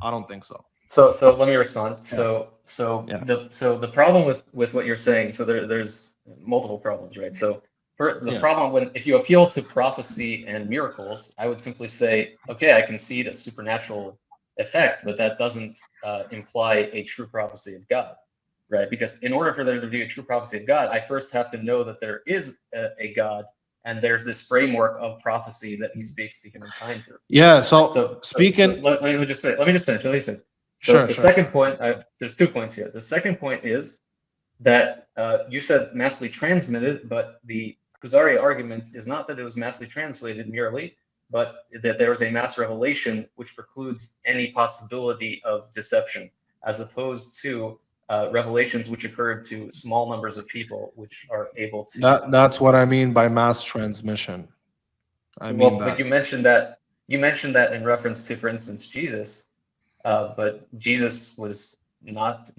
I don't think so. So let me respond. So the problem with what you're saying, so there's multiple problems, right? So the problem if you appeal to prophecy and miracles, I would simply say, okay, I concede a supernatural effect, but that doesn't imply a true prophecy of God, right? Because in order for there to be a true prophecy of God, I first have to know that there is a God, and there's this framework of prophecy that he speaks to humankind through. Yeah. So speaking, let me just finish. Sure. The second point, there's 2 points here. The second point is that you said massively transmitted, but the Kuzari argument is not that it was massively translated merely, but that there was a mass revelation which precludes any possibility of deception, as opposed to revelations which occurred to small numbers of people, which are able to. That's what I mean by mass transmission. But you mentioned that in reference to, for instance, Jesus, but Jesus was not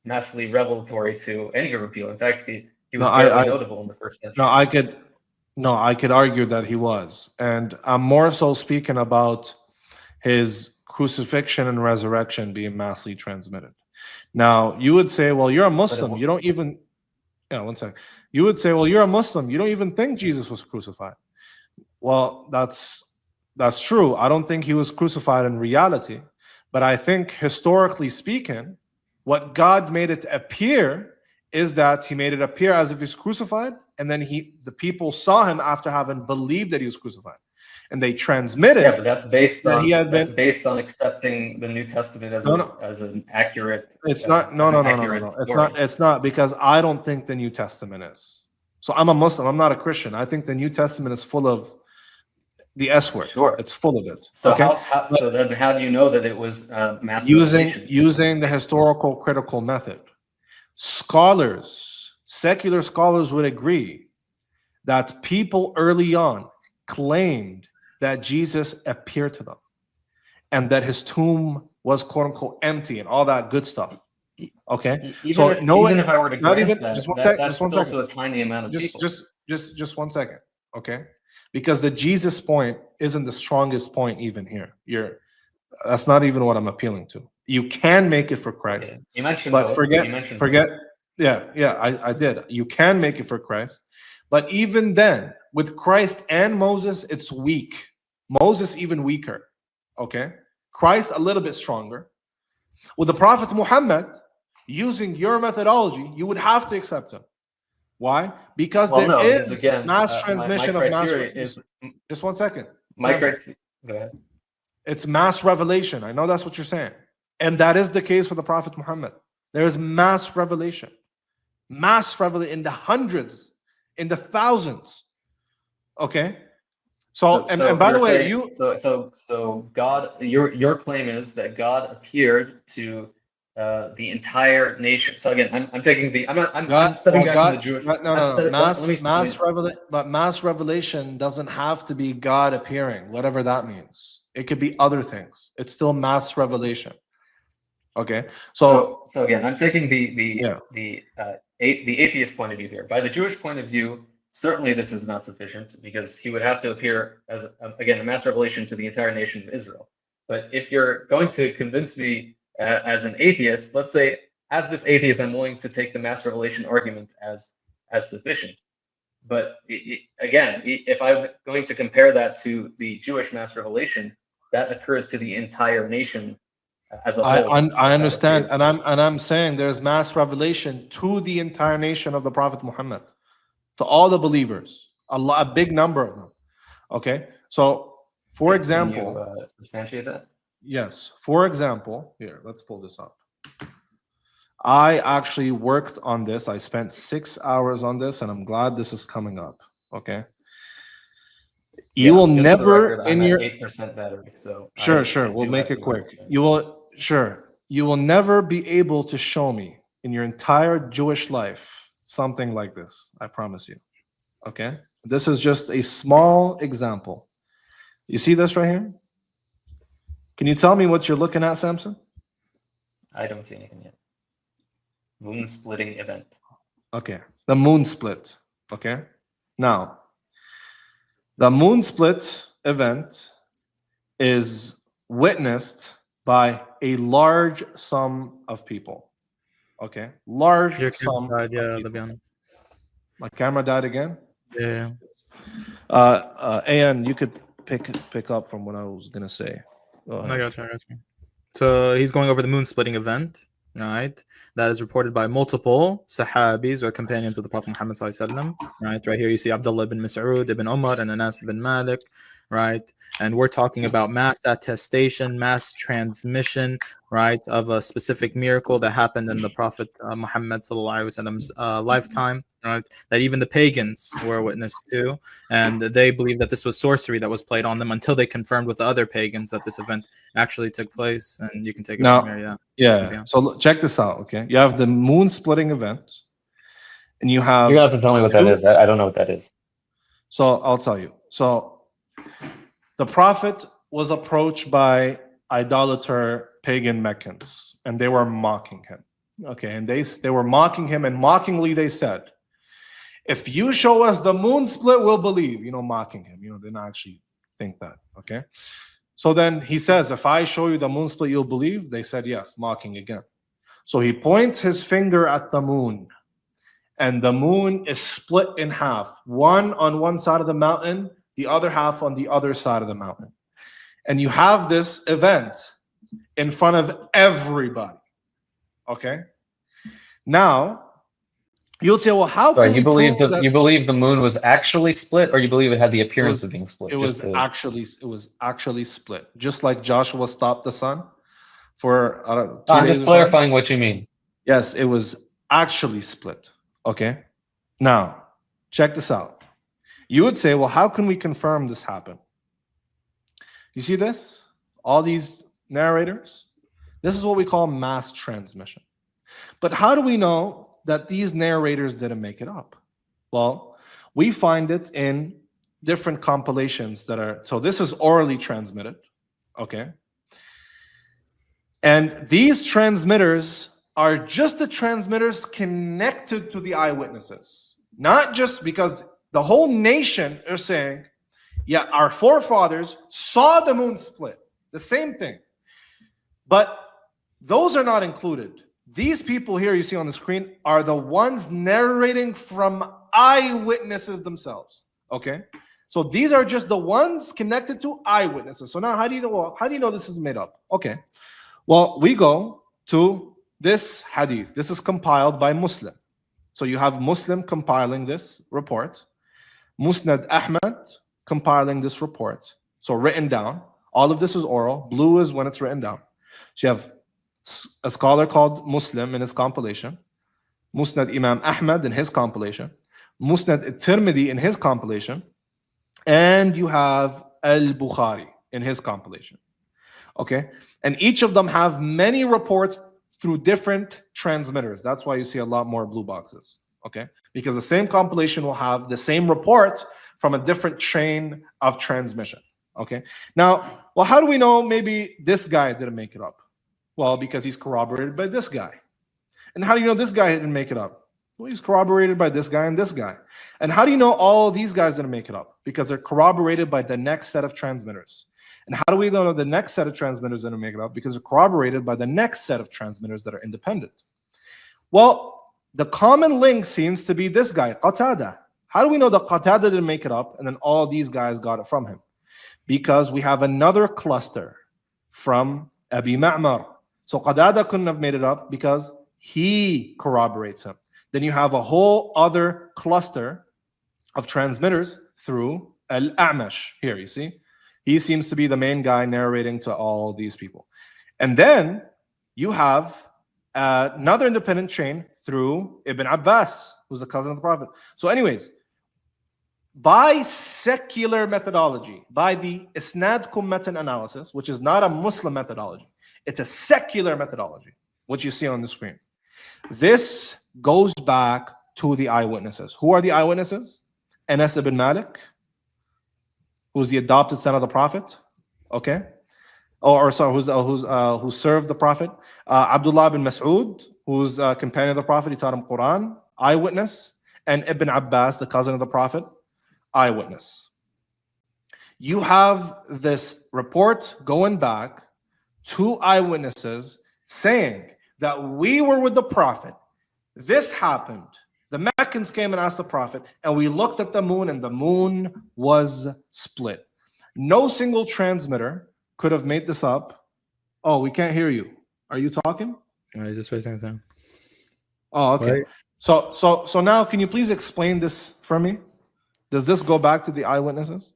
massively revelatory to any group of people. In fact, he was fairly notable in the first century. I could argue that he was, and I'm more so speaking about his crucifixion and resurrection being massively transmitted. Now, you would say, well, you're a Muslim. You don't even, one second. You would say, well, you're a Muslim. You don't even think Jesus was crucified. Well, that's true. I don't think he was crucified in reality. But I think historically speaking, what God made it appear is that he made it appear as if he's crucified. And then the people saw him after having believed that he was crucified. And they transmitted. Yeah, but that's based on accepting the New Testament as an accurate. It's not. No. It's not, because I don't think the New Testament is. So I'm a Muslim. I'm not a Christian. I think the New Testament is full of the S word. Sure, it's full of it. So so then how do you know that it was mass using the historical critical method? Secular scholars would agree that people early on claimed that Jesus appeared to them and that his tomb was quote unquote empty and all that good stuff. Okay, even if I were to not grant even that, just one that's second, still to a tiny amount of people. just 1 second, okay? Because the Jesus point isn't the strongest point even here. That's not even what I'm appealing to. You can make it for Christ. Okay. You mentioned but both. forget Both. yeah, I did. You can make it for Christ, but even then, with Christ and Moses, it's weak. Moses even weaker. Okay, Christ a little bit stronger. With the Prophet Muhammad, using your methodology, you would have to accept him. Why? Because because again, mass transmission of mass. Just 1 second. Go ahead. It's mass revelation. I know that's what you're saying, and that is the case for the Prophet Muhammad. There is mass revelation in the hundreds, in the thousands. Okay. So by the way, so God, your claim is that God appeared to the entire nation. So again, I'm stepping back from the Jewish. But mass revelation doesn't have to be God appearing, whatever that means. It could be other things. It's still mass revelation. Okay. So again, I'm taking the atheist point of view here. By the Jewish point of view, certainly this is not sufficient because he would have to appear as, again, a mass revelation to the entire nation of Israel. But if you're going to convince me as an atheist, let's say, as this atheist, I'm willing to take the mass revelation argument as sufficient. But again, if I'm going to compare that to the Jewish mass revelation, that occurs to the entire nation as a whole. I understand, and I'm saying there's mass revelation to the entire nation of the Prophet Muhammad, to all the believers, a big number of them. Okay, so for example, can you substantiate that? Yes. For example, here, let's pull this up. I actually worked on this. I spent 6 hours on this, and I'm glad this is coming up. Okay. You will never in your 8% battery. So sure. We'll make it quick. You will never be able to show me in your entire Jewish life something like this. I promise you. Okay. This is just a small example. You see this right here? Can you tell me what you're looking at, Samson? I don't see anything yet. Moon splitting event. Okay, the moon split. Okay, now the moon split event is witnessed by a large sum of people. Okay, large sum. My camera died again. Yeah. And you could pick up from what I was gonna say. I got you. So he's going over the moon splitting event, right? That is reported by multiple Sahabis or companions of the Prophet Muhammad sallallahu alaihi wasallam, right? Right here you see Abdullah ibn Mas'ud, ibn Umar, and Anas ibn Malik, right? And we're talking about mass attestation, mass transmission, right, of a specific miracle that happened in the Prophet Muhammad sallallahu alaihi wasallam's lifetime, right? That even the pagans were a witness to, and they believed that this was sorcery that was played on them until they confirmed with the other pagans that this event actually took place. And you can take it from here, yeah. So check this out, okay? You have the moon splitting event, and you have. You're gonna have to tell me what that is. I don't know what that is. So I'll tell you. So the Prophet was approached by idolater pagan Meccans, and they were mocking him. Okay, and they were mocking him, and mockingly they said, "If you show us the moon split, we'll believe." Mocking him. They didn't actually think that. Okay, so then he says, "If I show you the moon split, you'll believe." They said yes, mocking again. So he points his finger at the moon, and the moon is split in half, one on one side of the mountain, the other half on the other side of the mountain. And you have this event in front of everybody. Okay? Now, you'll say, well, how can you believe the moon was actually split, or you believe it had the appearance of being split? It was actually split. Just like Joshua stopped the sun for 2 days. I'm just clarifying what you mean. Yes, it was actually split. Okay? Now, check this out. You would say, well, how can we confirm this happened? You see this? All these narrators? This is what we call mass transmission. But how do we know that these narrators didn't make it up? Well, We find it in different compilations that are, so this is orally transmitted, okay? And these transmitters are just the transmitters connected to the eyewitnesses. Not just because the whole nation are saying, yeah, our forefathers saw the moon split. The same thing. But those are not included. These people here you see on the screen are the ones narrating from eyewitnesses themselves. Okay? So these are just the ones connected to eyewitnesses. So now how do you know this is made up? Okay. Well, we go to this hadith. This is compiled by Muslim. So you have Muslim compiling this report. Musnad Ahmad compiling this report. So written down. All of this is oral. Blue is when it's written down. So you have a scholar called Muslim in his compilation. Musnad Imam Ahmad in his compilation. Musnad al-Tirmidhi in his compilation. And you have al-Bukhari in his compilation. Okay? And each of them have many reports through different transmitters. That's why you see a lot more blue boxes. Okay? Because the same compilation will have the same report from a different chain of transmission. Okay? Now, well, how do we know maybe this guy didn't make it up? Well, because he's corroborated by this guy. And how do you know this guy didn't make it up? Well, he's corroborated by this guy and this guy. And how do you know all of these guys didn't make it up? Because they're corroborated by the next set of transmitters. And how do we know the next set of transmitters didn't make it up? Because they're corroborated by the next set of transmitters that are independent. Well, the common link seems to be this guy, Qatada. How do we know that Qatada didn't make it up and then all these guys got it from him? Because we have another cluster from Abi Ma'mar. So Qatada couldn't have made it up because he corroborates him. Then you have a whole other cluster of transmitters through Al-A'mash. Here, you see? He seems to be the main guy narrating to all these people. And then you have another independent chain through Ibn Abbas, who's the cousin of the Prophet. So anyways, by secular methodology, by the Isnad kum matan analysis, which is not a Muslim methodology, it's a secular methodology, which you see on the screen. This goes back to the eyewitnesses. Who are the eyewitnesses? Anas ibn Malik, who's the adopted son of the Prophet, okay? Who served the Prophet. Abdullah bin Mas'ud, who's a companion of the Prophet, he taught him Quran, eyewitness. And Ibn Abbas, the cousin of the Prophet, eyewitness. You have this report going back to eyewitnesses saying that we were with the Prophet. This happened. The Meccans came and asked the Prophet, and we looked at the moon, and the moon was split. No single transmitter could have made this up. Oh, we can't hear you. Are you talking? He's just raising his hand. Oh, okay. Right. So now, can you please explain this for me? Does this go back to the eyewitnesses?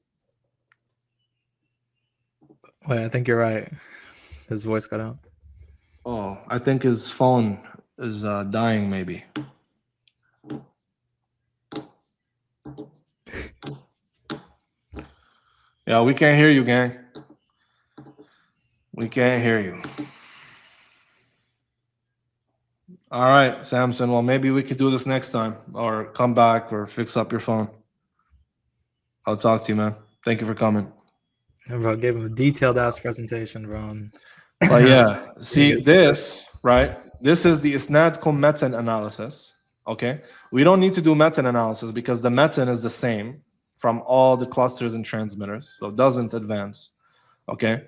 Wait, I think you're right. His voice got out. Oh, I think his phone is dying, maybe. Yeah, we can't hear you, gang. We can't hear you. All right, Samson. Well, maybe we could do this next time, or come back, or fix up your phone. I'll talk to you, man. Thank you for coming. Bro, gave him a detailed ass presentation, bro. But yeah, see this, right? This is the Isnad kum matan analysis. Okay, we don't need to do matan analysis because the matan is the same from all the clusters and transmitters, so it doesn't advance. Okay,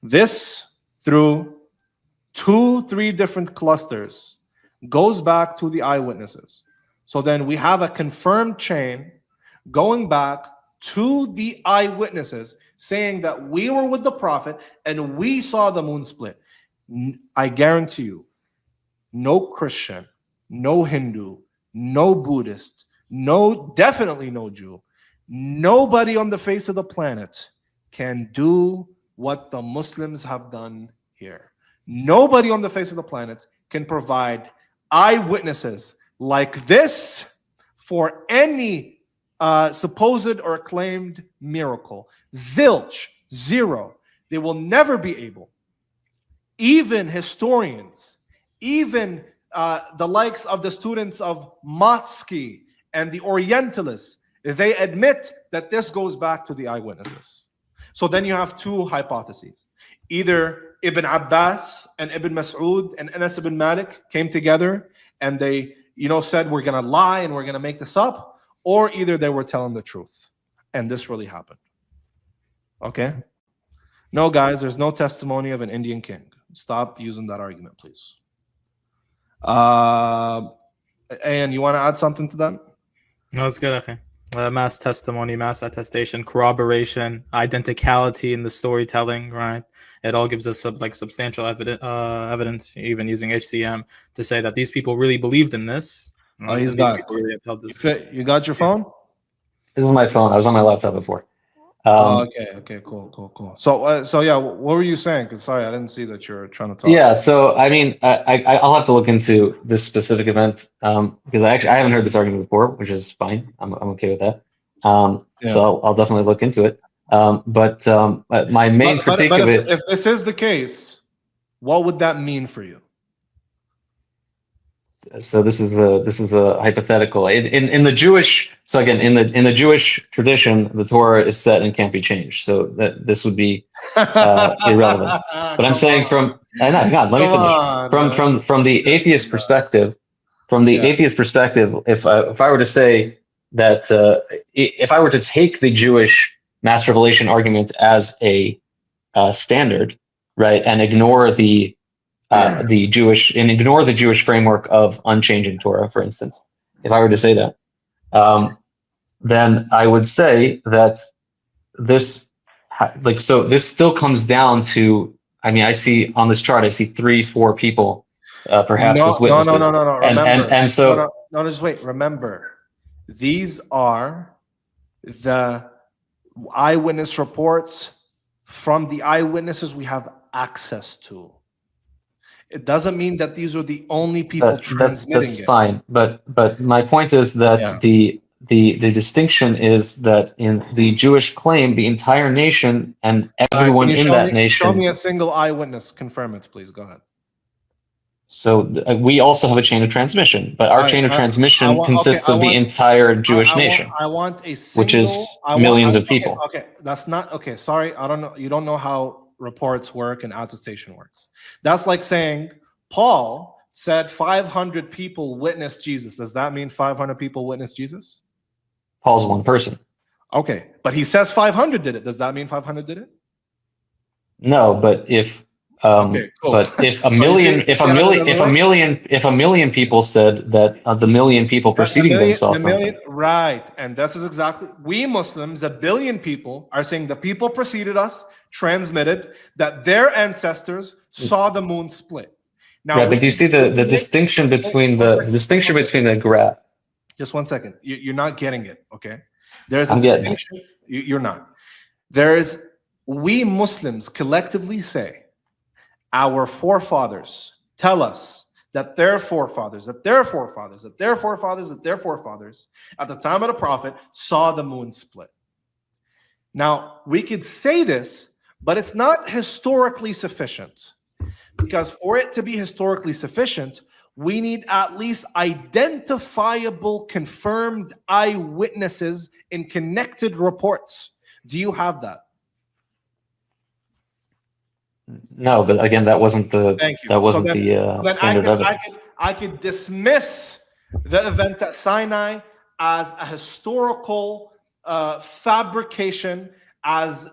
this through 2-3 different clusters goes back to the eyewitnesses. So then we have a confirmed chain going back to the eyewitnesses saying that we were with the Prophet and we saw the moon split. I guarantee you, no Christian, no Hindu, no Buddhist, definitely no Jew, nobody on the face of the planet can do what the Muslims have done here. Nobody on the face of the planet can provide eyewitnesses like this for any supposed or claimed miracle. Zilch, zero. They will never be able. Even historians, even the likes of the students of Matsky and the Orientalists, They admit that this goes back to the eyewitnesses. So then you have two hypotheses. Either Ibn Abbas and Ibn Mas'ud and Anas ibn Malik came together and they, said, we're going to lie and we're going to make this up, or either they were telling the truth and this really happened. Okay? No, guys, there's no testimony of an Indian king. Stop using that argument, please. And you want to add something to that? No, that's good. Okay. Mass testimony, mass attestation, corroboration, identicality in the storytelling, right? It all gives us substantial evidence, even using HCM, to say that these people really believed in this. Right? Oh, he's got. Really upheld this. You got your phone? This is my phone. I was on my laptop before. Okay, cool. So yeah, what were you saying? Because sorry, I didn't see that you're trying to talk. Yeah, so I mean, I'll have to look into this specific event because I haven't heard this argument before, which is fine. I'm okay with that. So I'll definitely look into it. But my main critique of it. If this is the case, what would that mean for you? So this is a hypothetical in the Jewish. So again, in the Jewish tradition, the Torah is set and can't be changed. So that this would be irrelevant. But I'm saying let me finish. From the atheist perspective, if I were to say that if I were to take the Jewish mass revelation argument as a standard, right, and ignore the Jewish framework of unchanging Torah, for instance, if I were to say that, then I would say that this still comes down to. I mean, I see on this chart, I see 3-4 people, perhaps as witnesses. No. Remember, and so just wait. Remember, these are the eyewitness reports from the eyewitnesses we have access to. It doesn't mean that these are the only people transmitting that's fine, but my point is that the distinction is that in the Jewish claim, the entire nation and everyone in that nation. Show me a single eyewitness. Confirm it, please. Go ahead. So we also have a chain of transmission, but our chain of transmission consists of the entire Jewish nation. I want a single, which is millions of people. Okay, that's not okay. Sorry, I don't know. You don't know how reports work and attestation works. That's like saying Paul said 500 people witnessed Jesus. Does that mean 500 people witnessed Jesus? Paul's one person. Okay, but he says 500 did it. Does that mean 500 did it? No, but if okay, cool. But if a million people said that the million people preceding them saw something, right? And this is exactly we Muslims. 1 billion people are saying the people preceded us transmitted that their ancestors saw the moon split. Now, but do you see the distinction between the graph? Just 1 second. You're not getting it. Okay, there's a distinction. You're not. We Muslims collectively say. Our forefathers tell us that their forefathers, at the time of the Prophet, saw the moon split. Now, we could say this, but it's not historically sufficient. Because for it to be historically sufficient, we need at least identifiable, confirmed eyewitnesses in connected reports. Do you have that? No, but again, that wasn't the standard evidence. I could dismiss the event at Sinai as a historical fabrication, as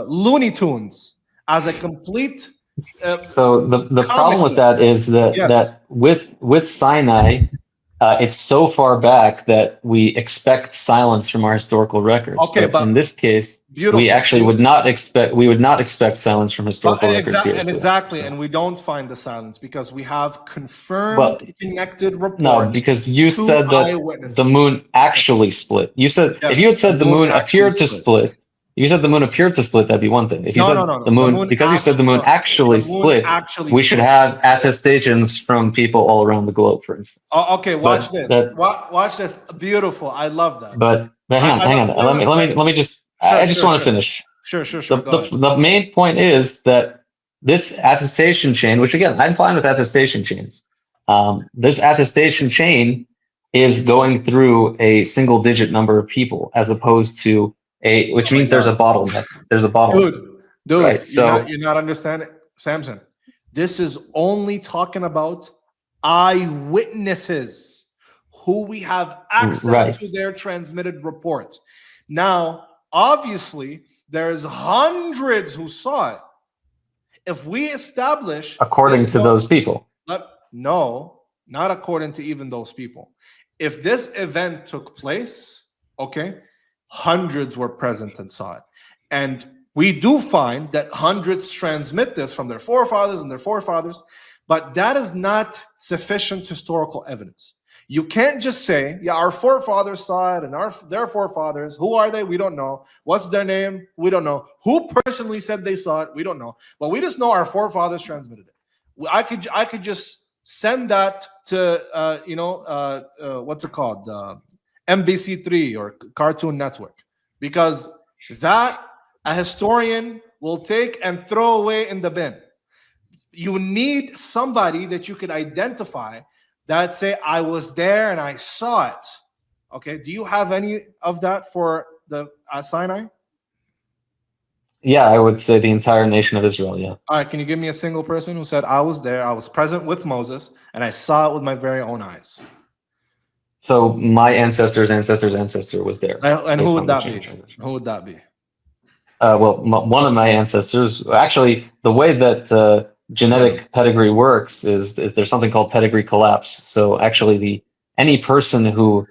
Looney Tunes, as a complete. So the problem with that is that with Sinai, it's so far back that we expect silence from our historical records. Okay, but in this case, we actually would not expect silence from historical records here. And we don't find the silence because we have confirmed connected reports. No, because you said that the moon actually split. You said if you had said the moon appeared to split. You said the moon appeared to split, that'd be one thing. If you said the moon, because you said the moon actually split, we should have attestations from people all around the globe, for instance. Oh, okay, watch this. Watch this. Beautiful. I love that. But hang on. Let me just. I just want to finish. Sure. The main point is that this attestation chain, which again, I'm fine with attestation chains. This attestation chain is going through a single-digit number of people, as opposed to which means there's a bottleneck. There's a bottleneck. Dude, right? So you're not understanding, Samson. This is only talking about eyewitnesses who we have access to their transmitted reports. Now, obviously, there's hundreds who saw it. If we establish according to those people, no, not according to even those people. If this event took place, okay, hundreds were present and saw it, and we do find that hundreds transmit this from their forefathers and their forefathers, but that is not sufficient historical evidence. You can't just say, yeah, our forefathers saw it and their forefathers, who are they? We don't know. What's their name? We don't know. Who personally said they saw it? We don't know. But we just know our forefathers transmitted it. I could just send that to, what's it called? NBC3 or Cartoon Network, because that a historian will take and throw away in the bin. You need somebody that you could identify that say, I was there and I saw it. Okay, do you have any of that for the Sinai? Yeah, I would say the entire nation of Israel, yeah. All right, can you give me a single person who said, I was there, I was present with Moses, and I saw it with my very own eyes? So my ancestor's ancestor was there. And who would that be? Who would that be? Well, one of my ancestors, actually, the way that genetic pedigree works is there's something called pedigree collapse. So actually, any person who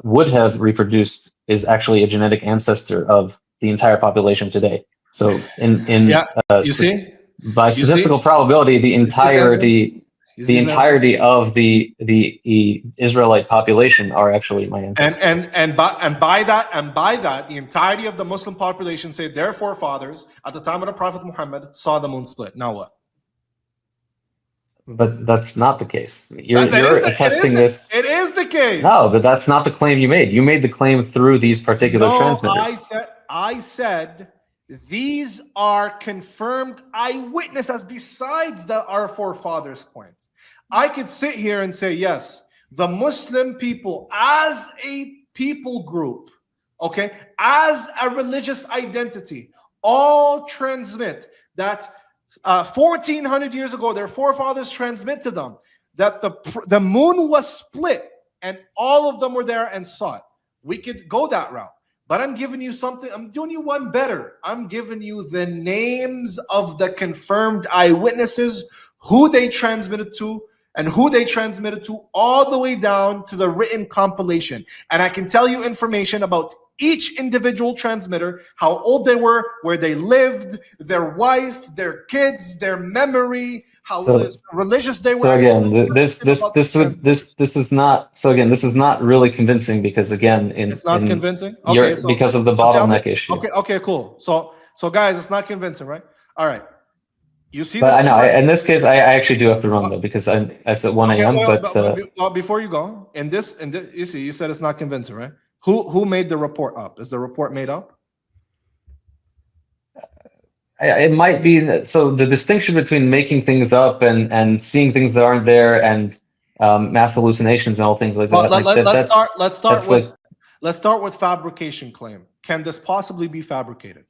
would have reproduced is actually a genetic ancestor of the entire population today. So you see, by statistical probability, the entirety of the Israelite population are actually my ancestors. And by that, the entirety of the Muslim population say their forefathers at the time of the Prophet Muhammad saw the moon split. Now what? But that's not the case. You're attesting this. It is the case. No, but that's not the claim you made. You made the claim through these particular transmitters. I said these are confirmed eyewitnesses besides our forefathers' point. I could sit here and say, yes, the Muslim people as a people group, okay, as a religious identity, all transmit that 1,400 years ago, their forefathers transmit to them that the moon was split and all of them were there and saw it. We could go that route. But I'm giving you something. I'm doing you one better. I'm giving you the names of the confirmed eyewitnesses, who they transmitted to, and who they transmitted to, all the way down to the written compilation. And I can tell you information about each individual transmitter, how old they were, where they lived, their wife, their kids, their memory, how religious they were. So again, this is not. So again, this is not really convincing, because again, it's not convincing. Okay, because of the bottleneck issue. Okay, cool. So guys, it's not convincing, right? All right. You see, but I know. In this case, I actually do have to run though, because it's at 1 a.m. Well, before you go, in this, you see, you said it's not convincing, right? Who made the report up? Is the report made up? It might be. So the distinction between making things up and seeing things that aren't there and mass hallucinations and all things like that. Let's start with fabrication claim. Can this possibly be fabricated?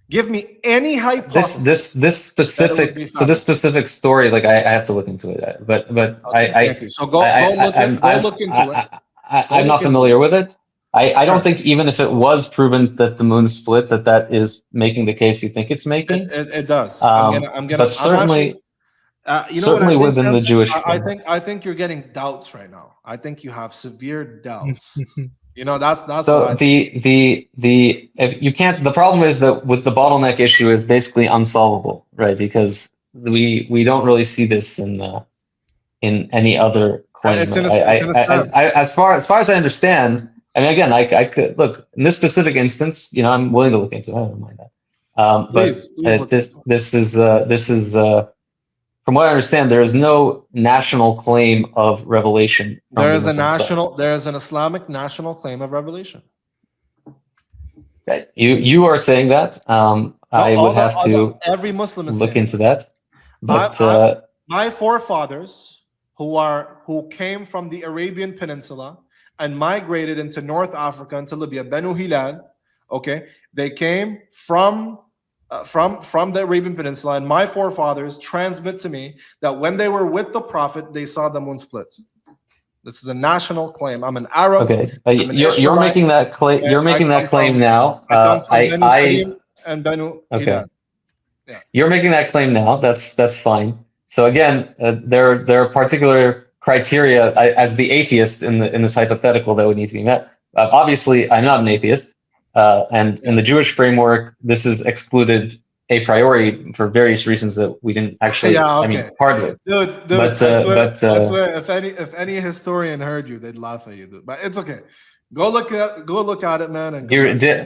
Give me any hypothesis. This specific story, like I have to look into it. But okay, so go look into it. I'm not familiar with it. I don't think even if it was proven that the moon split, that is making the case you think it's making. It does. But certainly within the Jewish. I think you're getting doubts right now. I think you have severe doubts. That's so if you can't. The problem is that with the bottleneck issue is basically unsolvable, right? Because we don't really see this in any other claim. As far as I understand. I mean, again, I could look in this specific instance. I'm willing to look into it. I don't mind that. But this is from what I understand, there is no national claim of revelation. There is an Islamic national claim of revelation. Okay, you are saying that. I would have to every Muslim is look into that. But my forefathers who came from the Arabian Peninsula and migrated into North Africa, into Libya, Banu Hilal. Okay, they came from the Arabian Peninsula, and my forefathers transmit to me that when they were with the Prophet, they saw the moon split. This is a national claim. I'm an Arab. Okay, I'm an you're making that claim. You're making that claim now. I come from Banu Salim and Banu Hilal. Yeah. You're making that claim now. That's fine. So again, there are particular criteria as the atheist in this hypothetical that would need to be met. Obviously, I'm not an atheist, and in the Jewish framework, this is excluded a priori for various reasons that we didn't actually. Yeah, okay. I mean, partly. Dude, but, I swear, if any historian heard you, they'd laugh at you, dude. But it's okay. Go look at it, man. And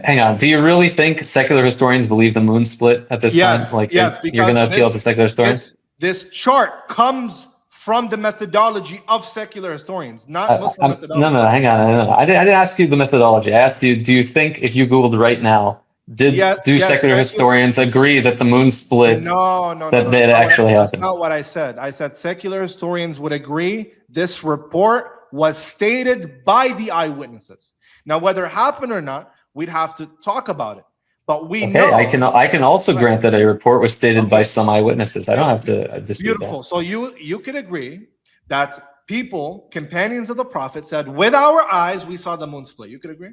hang on. Do you really think secular historians believe the moon split at this time? Like, yes, you're going to appeal to secular historians? This chart comes from the methodology of secular historians, not Muslim methodology. No, hang on. I didn't ask you the methodology. I asked you, do you think if you Googled right now, secular historians agree that the moon split? No. That actually happened. That's not what I said. I said secular historians would agree this report was stated by the eyewitnesses. Now, whether it happened or not, we'd have to talk about it. But we know. I can also grant that a report was stated by some eyewitnesses. I don't have to dispute Beautiful. that. So you could agree that people, companions of the Prophet, said, with our eyes, we saw the moon split. You could agree?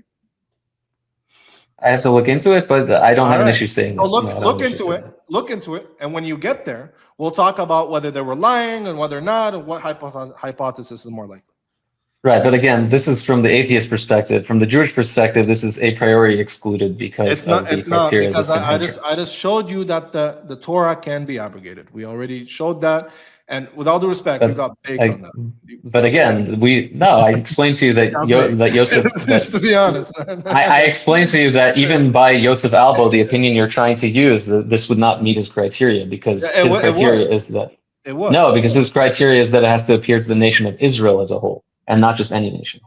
I have to look into it, but I don't have an issue saying that. Look into it. And when you get there, we'll talk about whether they were lying and whether or not, and what hypothesis is more likely. Right, but again, this is from the atheist perspective. From the Jewish perspective, this is a priori excluded because of the criteria. Because I just showed you that the Torah can be abrogated. We already showed that, and with all due respect, you got baked on that. But again, I explained to you that Yosef. Just to be honest, I explained to you that even by Yosef Albo, the opinion you're trying to use, this would not meet his criteria because his criteria is that. It would. No, because his criteria is that it has to appear to the nation of Israel as a whole, and not just any nation.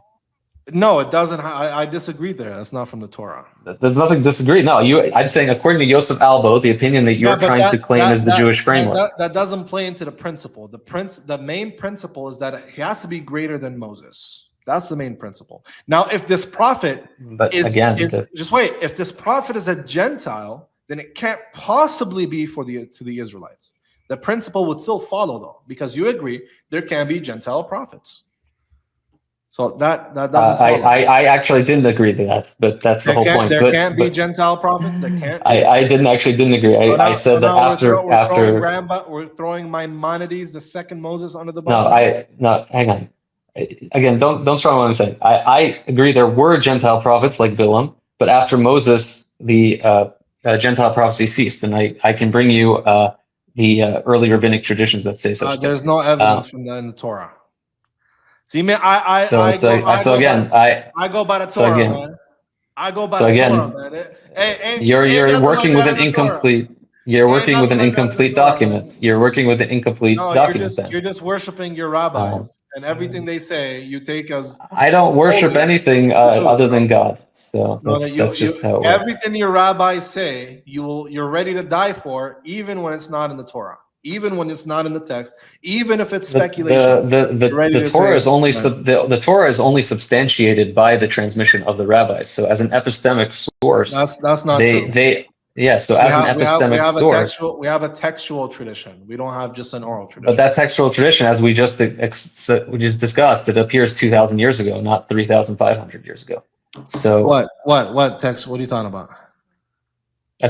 No, it doesn't. I disagree there. That's not from the Torah. There's nothing to disagree. No, I'm saying according to Yosef Albo, the opinion that you're trying to claim is the Jewish framework. That doesn't play into the principle. The main principle is that he has to be greater than Moses. That's the main principle. Now, if this prophet if this prophet is a Gentile, then it can't possibly be to the Israelites. The principle would still follow though, because you agree there can be Gentile prophets. So that doesn't. I actually didn't agree to that, but that's the whole point. There can't be Gentile prophets. There can't. I didn't agree. I said that after we're throwing Maimonides, the second Moses, under the bus. No, hang on. Again, don't strong what I'm saying. I agree there were Gentile prophets like Bilam, but after Moses, the Gentile prophecy ceased, and I can bring you the early rabbinic traditions that say such. There's no evidence from that in the Torah. See, man, I go by the Torah, man. I go by the Torah, man. You're working with an incomplete. You're working with an incomplete document. You're working with an incomplete document. You're just worshiping your rabbis, and everything they say you take as. I don't worship anything other than God. So that's just how it works. Everything your rabbis say, you're ready to die for, even when it's not in the Torah. Even when it's not in the text, even if it's speculation. The Torah is only substantiated by the transmission of the rabbis. So as an epistemic source, that's not true. We have a textual tradition. We don't have just an oral tradition. But that textual tradition, as we just discussed, it appears 2,000 years ago, not 3,500 years ago. So what text? What are you talking about?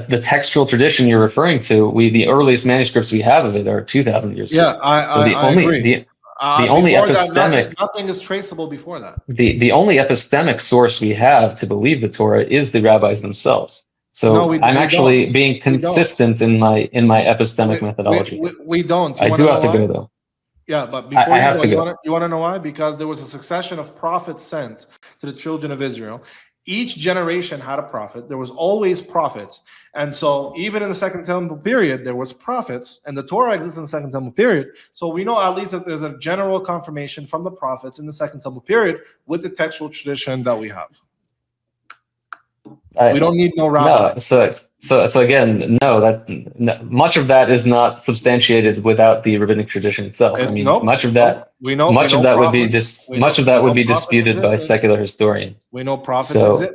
The textual tradition you're referring to, the earliest manuscripts we have of it are 2,000 years ago. Yeah, I agree. The only epistemic nothing is traceable before that. The only epistemic source we have to believe the Torah is the rabbis themselves. So I'm actually being consistent in my epistemic methodology. We don't. I do have to go though. Yeah, but before I have to go. You want to know why? Because there was a succession of prophets sent to the children of Israel. Each generation had a prophet. There was always prophets. And so even in the Second Temple period, there was prophets, and the Torah exists in the Second Temple period. So we know at least that there's a general confirmation from the prophets in the Second Temple period with the textual tradition that we have. We don't need no rabbi. No, so again, much of that is not substantiated without the rabbinic tradition itself. It's I mean, nope. much of that, We know much of that would be prophets disputed by existed. secular historians. We know prophets So- exist.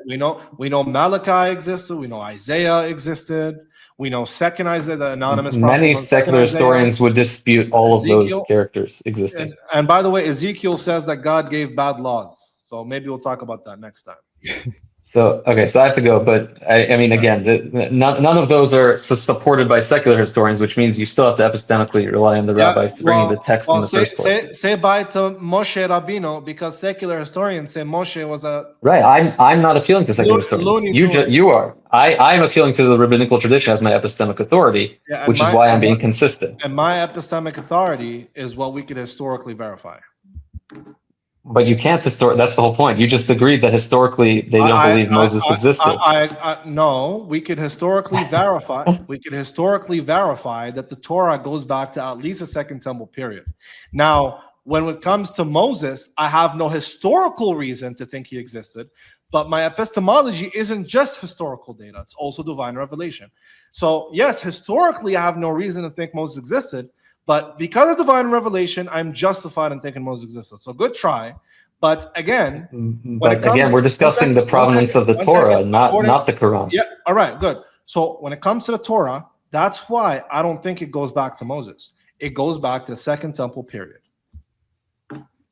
We know Malachi existed. We know Isaiah existed. We know second Isaiah, the anonymous prophet. Many from second secular Isaiah. historians would dispute all of those Ezekiel- characters existing. And by the way, Ezekiel says that God gave bad laws. So maybe we'll talk about that next time. So okay, so I have to go, but I mean, again, none of those are supported by secular historians, which means you still have to epistemically rely on the rabbis to bring in the text in the first place. Say bye to Moshe Rabbeinu, because secular historians say Moshe was a Right, I'm not appealing to secular historians. You are. I'm appealing to the rabbinical tradition as my epistemic authority, which is why I'm being consistent. And my epistemic authority is what we can historically verify. But you can't that's the whole point. You just agreed that historically they don't believe Moses existed. No, we could historically verify. We could historically verify that the Torah goes back to at least the Second Temple period. Now, when it comes to Moses, I have no historical reason to think he existed, but my epistemology isn't just historical data; it's also divine revelation. So, yes, historically, I have no reason to think Moses existed. But because of divine revelation, I'm justified in thinking Moses existed. So good try. But again, we're discussing the provenance of the Torah, not the Quran. Yeah, all right, good. So when it comes to the Torah, that's why I don't think it goes back to Moses. It goes back to the Second Temple period.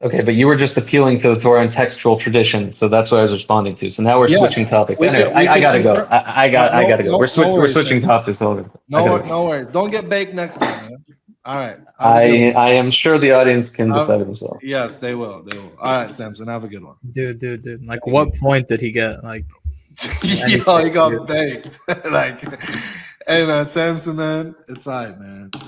Okay, but you were just appealing to the Torah and textual tradition, so that's what I was responding to. So now we're switching topics. Anyway, I gotta go. I gotta go. We're switching topics. No worries. Don't get baked next time, man. All right. I am sure the audience can decide themselves. Yes, they will. All right, Samson, have a good one. Dude. Like, what point did he get? Like, yo, he got baked. Like, hey, man, Samson, man, it's all right, man.